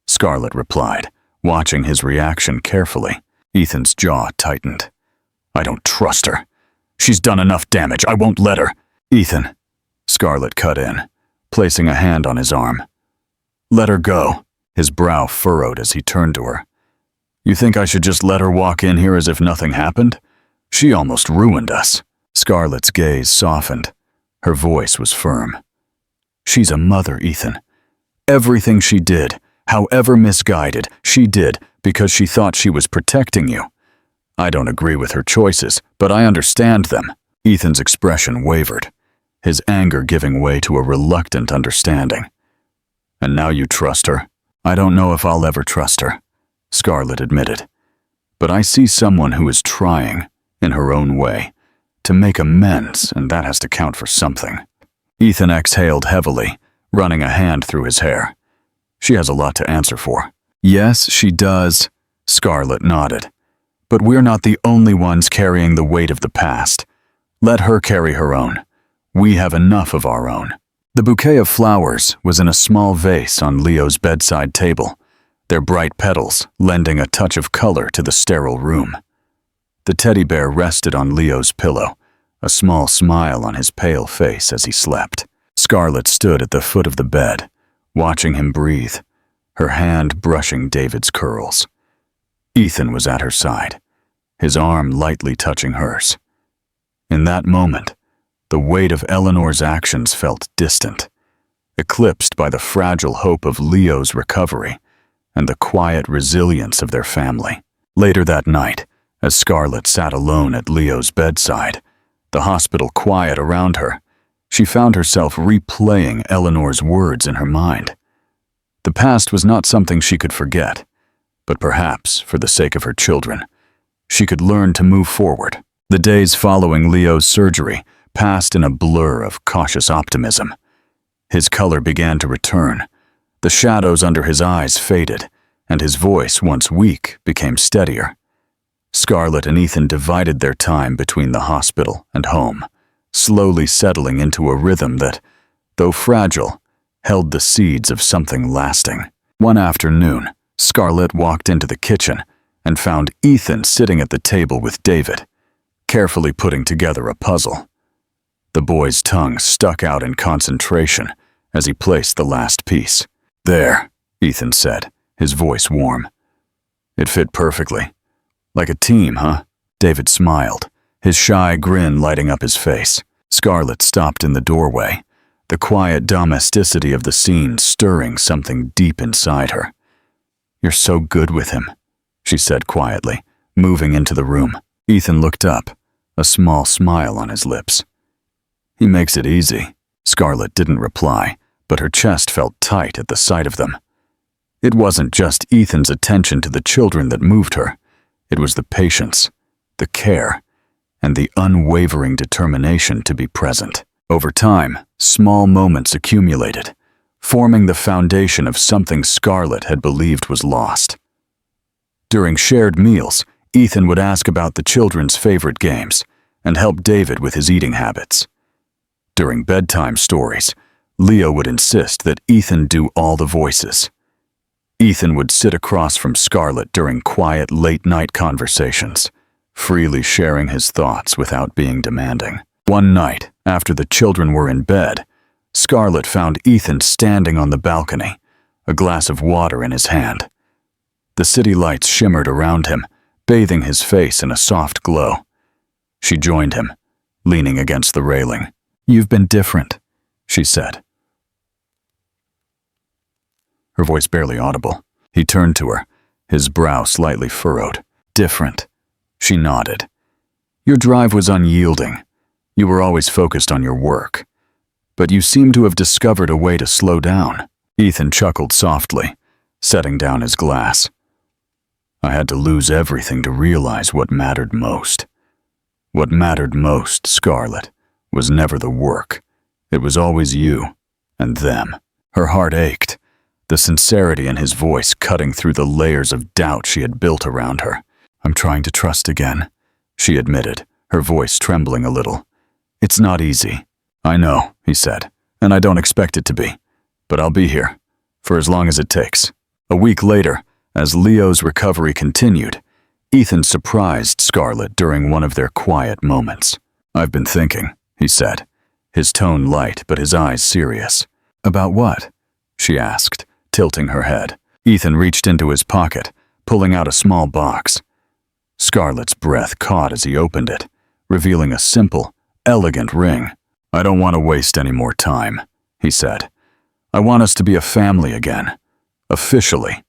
Scarlett replied, watching his reaction carefully. Ethan's jaw tightened. "I don't trust her. She's done enough damage. I won't let her." "Ethan," Scarlett cut in, placing a hand on his arm. "Let her go." His brow furrowed as he turned to her. "You think I should just let her walk in here as if nothing happened? She almost ruined us." Scarlett's gaze softened. Her voice was firm. "She's a mother, Ethan. Everything she did, however misguided, she did because she thought she was protecting you. I don't agree with her choices, but I understand them." Ethan's expression wavered, his anger giving way to a reluctant understanding. "And now you trust her?" "I don't know if I'll ever trust her," Scarlett admitted. "But I see someone who is trying, in her own way, to make amends, and that has to count for something." Ethan exhaled heavily, running a hand through his hair. "She has a lot to answer for." "Yes, she does," Scarlett nodded. "But we're not the only ones carrying the weight of the past. Let her carry her own. We have enough of our own." The bouquet of flowers was in a small vase on Leo's bedside table, their bright petals lending a touch of color to the sterile room. The teddy bear rested on Leo's pillow, a small smile on his pale face as he slept. Scarlett stood at the foot of the bed, watching him breathe, her hand brushing David's curls. Ethan was at her side, his arm lightly touching hers. In that moment, the weight of Eleanor's actions felt distant, eclipsed by the fragile hope of Leo's recovery and the quiet resilience of their family. Later that night, as Scarlett sat alone at Leo's bedside, the hospital quiet around her, she found herself replaying Eleanor's words in her mind. The past was not something she could forget, but perhaps, for the sake of her children, she could learn to move forward. The days following Leo's surgery passed in a blur of cautious optimism. His color began to return. The shadows under his eyes faded, and his voice, once weak, became steadier. Scarlett and Ethan divided their time between the hospital and home, slowly settling into a rhythm that, though fragile, held the seeds of something lasting. One afternoon, Scarlett walked into the kitchen and found Ethan sitting at the table with David, carefully putting together a puzzle. The boy's tongue stuck out in concentration as he placed the last piece. "There," Ethan said, his voice warm. "It fit perfectly. Like a team, huh?" David smiled, his shy grin lighting up his face. Scarlett stopped in the doorway, the quiet domesticity of the scene stirring something deep inside her. "You're so good with him," she said quietly, moving into the room. Ethan looked up, a small smile on his lips. "He makes it easy." Scarlett didn't reply, but her chest felt tight at the sight of them. It wasn't just Ethan's attention to the children that moved her. It was the patience, the care, and the unwavering determination to be present. Over time, small moments accumulated, forming the foundation of something Scarlett had believed was lost. During shared meals, Ethan would ask about the children's favorite games and help David with his eating habits. During bedtime stories, Leo would insist that Ethan do all the voices. Ethan would sit across from Scarlett during quiet late-night conversations, freely sharing his thoughts without being demanding. One night, after the children were in bed, Scarlett found Ethan standing on the balcony, a glass of water in his hand. The city lights shimmered around him, bathing his face in a soft glow. She joined him, leaning against the railing. "You've been different," she said, her voice barely audible. He turned to her, his brow slightly furrowed. "Different." She nodded. "Your drive was unyielding. You were always focused on your work. But you seem to have discovered a way to slow down." Ethan chuckled softly, setting down his glass. "I had to lose everything to realize what mattered most. What mattered most, Scarlett, was never the work. It was always you and them." Her heart ached, the sincerity in his voice cutting through the layers of doubt she had built around her. "I'm trying to trust again," she admitted, her voice trembling a little. "It's not easy." "I know," he said, "and I don't expect it to be. But I'll be here, for as long as it takes." A week later, as Leo's recovery continued, Ethan surprised Scarlett during one of their quiet moments. "I've been thinking," he said, his tone light but his eyes serious. "About what?" she asked, tilting her head. Ethan reached into his pocket, pulling out a small box. Scarlett's breath caught as he opened it, revealing a simple, elegant ring. "I don't want to waste any more time," he said. "I want us to be a family again, officially.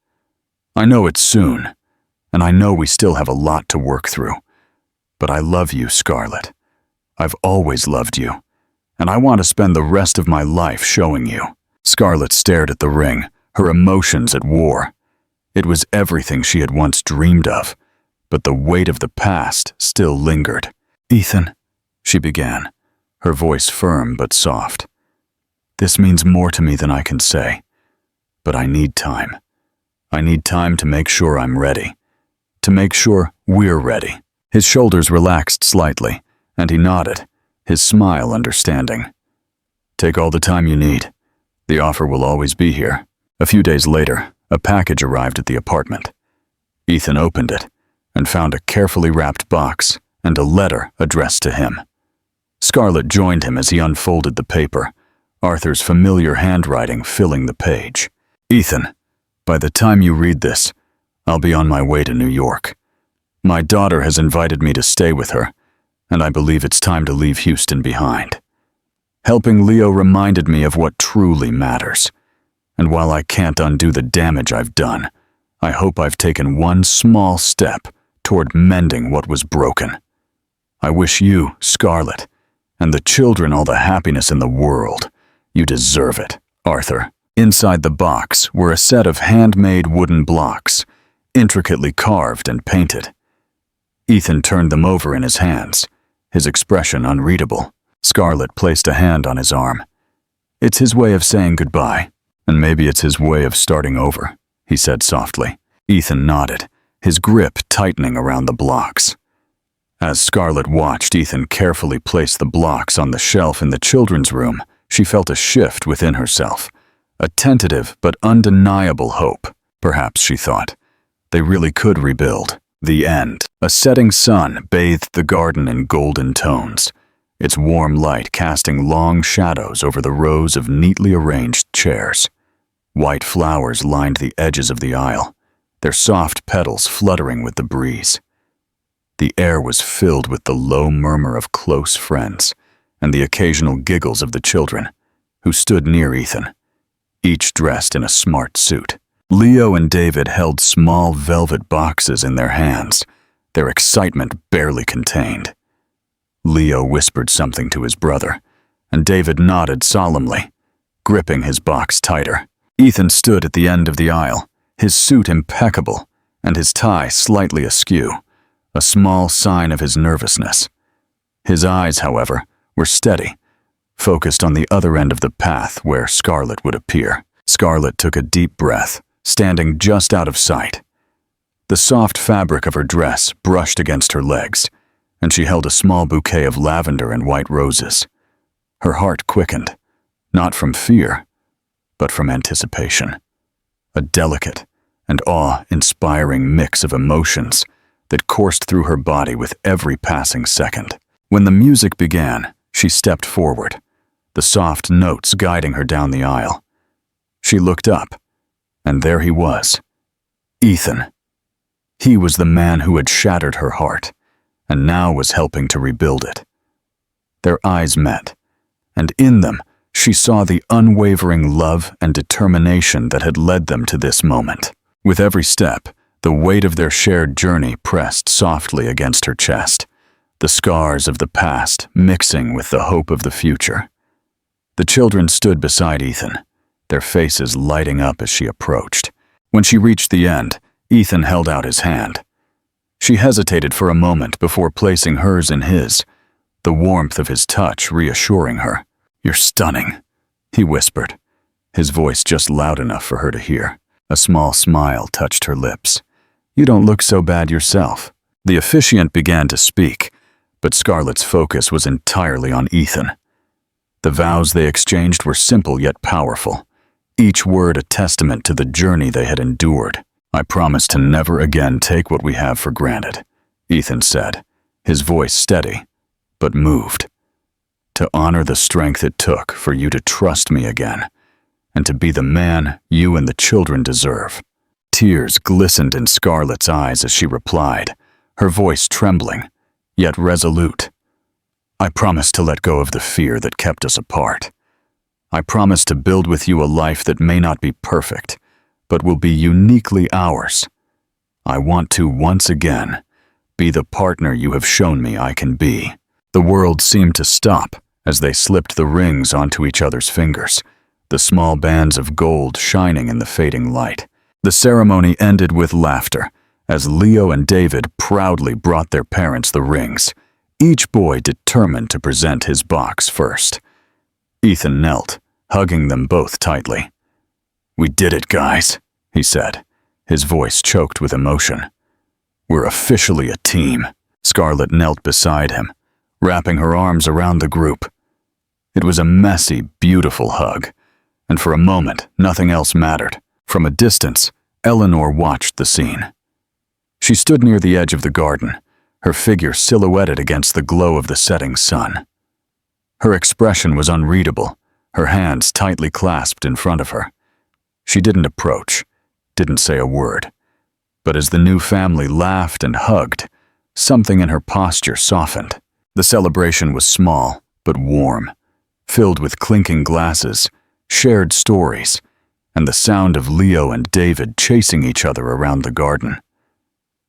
I know it's soon, and I know we still have a lot to work through. But I love you, Scarlett. I've always loved you, and I want to spend the rest of my life showing you." Scarlett stared at the ring, her emotions at war. It was everything she had once dreamed of, but the weight of the past still lingered. "Ethan," she began, her voice firm but soft. "This means more to me than I can say, but I need time. I need time to make sure I'm ready, to make sure we're ready." His shoulders relaxed slightly, and he nodded, his smile understanding. "Take all the time you need. The offer will always be here." A few days later, a package arrived at the apartment. Ethan opened it and found a carefully wrapped box and a letter addressed to him. Scarlett joined him as he unfolded the paper, Arthur's familiar handwriting filling the page. "Ethan, by the time you read this, I'll be on my way to New York. My daughter has invited me to stay with her, and I believe it's time to leave Houston behind. Helping Leo reminded me of what truly matters. And while I can't undo the damage I've done, I hope I've taken one small step toward mending what was broken. I wish you, Scarlett, and the children all the happiness in the world. You deserve it, Arthur." Inside the box were a set of handmade wooden blocks, intricately carved and painted. Ethan turned them over in his hands, his expression unreadable. Scarlett placed a hand on his arm. "It's his way of saying goodbye, and maybe it's his way of starting over," he said softly. Ethan nodded, his grip tightening around the blocks. As Scarlett watched Ethan carefully place the blocks on the shelf in the children's room, she felt a shift within herself, a tentative but undeniable hope. Perhaps, she thought, they really could rebuild. The end. A setting sun bathed the garden in golden tones, its warm light casting long shadows over the rows of neatly arranged chairs. White flowers lined the edges of the aisle, their soft petals fluttering with the breeze. The air was filled with the low murmur of close friends and the occasional giggles of the children, who stood near Ethan, each dressed in a smart suit. Leo and David held small velvet boxes in their hands, their excitement barely contained. Leo whispered something to his brother, and David nodded solemnly, gripping his box tighter. Ethan stood at the end of the aisle, his suit impeccable and his tie slightly askew, a small sign of his nervousness. His eyes, however, were steady, focused on the other end of the path where Scarlett would appear. Scarlett took a deep breath, standing just out of sight. The soft fabric of her dress brushed against her legs, and she held a small bouquet of lavender and white roses. Her heart quickened, not from fear, but from anticipation. A delicate and awe-inspiring mix of emotions that coursed through her body with every passing second. When the music began, she stepped forward, the soft notes guiding her down the aisle. She looked up, and there he was, Ethan. He was the man who had shattered her heart, and now was helping to rebuild it. Their eyes met, and in them she saw the unwavering love and determination that had led them to this moment. With every step, the weight of their shared journey pressed softly against her chest, the scars of the past mixing with the hope of the future. The children stood beside Ethan, their faces lighting up as she approached. When she reached the end, Ethan held out his hand. She hesitated for a moment before placing hers in his, the warmth of his touch reassuring her. "You're stunning," he whispered, his voice just loud enough for her to hear. A small smile touched her lips. "You don't look so bad yourself." The officiant began to speak, but Scarlett's focus was entirely on Ethan. The vows they exchanged were simple yet powerful, each word a testament to the journey they had endured. "I promise to never again take what we have for granted," Ethan said, his voice steady, but moved. "To honor the strength it took for you to trust me again, and to be the man you and the children deserve." Tears glistened in Scarlett's eyes as she replied, her voice trembling, yet resolute. "I promise to let go of the fear that kept us apart. I promise to build with you a life that may not be perfect, but will be uniquely ours. I want to, once again, be the partner you have shown me I can be." The world seemed to stop as they slipped the rings onto each other's fingers, the small bands of gold shining in the fading light. The ceremony ended with laughter as Leo and David proudly brought their parents the rings, each boy determined to present his box first. Ethan knelt, hugging them both tightly. "We did it, guys," he said, his voice choked with emotion. "We're officially a team." Scarlett knelt beside him, wrapping her arms around the group. It was a messy, beautiful hug, and for a moment, nothing else mattered. From a distance, Eleanor watched the scene. She stood near the edge of the garden, her figure silhouetted against the glow of the setting sun. Her expression was unreadable, her hands tightly clasped in front of her. She didn't approach, didn't say a word, but as the new family laughed and hugged, something in her posture softened. The celebration was small, but warm, filled with clinking glasses, shared stories, and the sound of Leo and David chasing each other around the garden.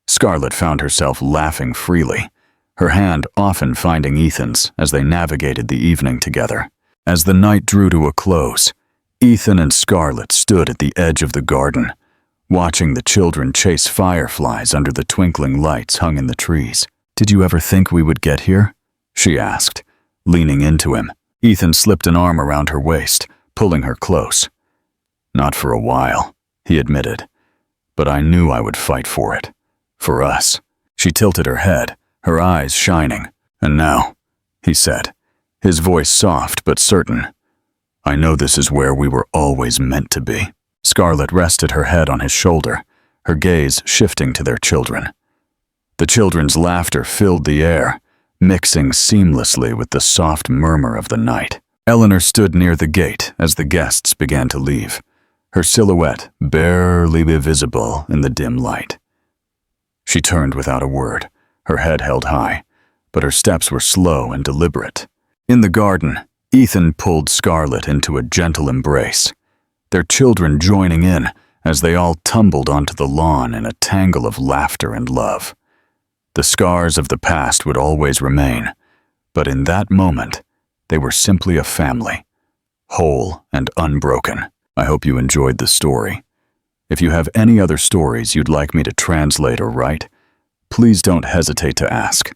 Scarlett found herself laughing freely, her hand often finding Ethan's as they navigated the evening together. As the night drew to a close, Ethan and Scarlett stood at the edge of the garden, watching the children chase fireflies under the twinkling lights hung in the trees. "Did you ever think we would get here?" she asked, leaning into him. Ethan slipped an arm around her waist, pulling her close. "Not for a while," he admitted, "but I knew I would fight for it. For us." She tilted her head, her eyes shining. "And now," he said, his voice soft but certain, "I know this is where we were always meant to be." Scarlett rested her head on his shoulder, her gaze shifting to their children. The children's laughter filled the air, mixing seamlessly with the soft murmur of the night. Eleanor stood near the gate as the guests began to leave, her silhouette barely visible in the dim light. She turned without a word, her head held high, but her steps were slow and deliberate. In the garden, Ethan pulled Scarlett into a gentle embrace, their children joining in as they all tumbled onto the lawn in a tangle of laughter and love. The scars of the past would always remain, but in that moment, they were simply a family, whole and unbroken. I hope you enjoyed the story. If you have any other stories you'd like me to translate or write, please don't hesitate to ask.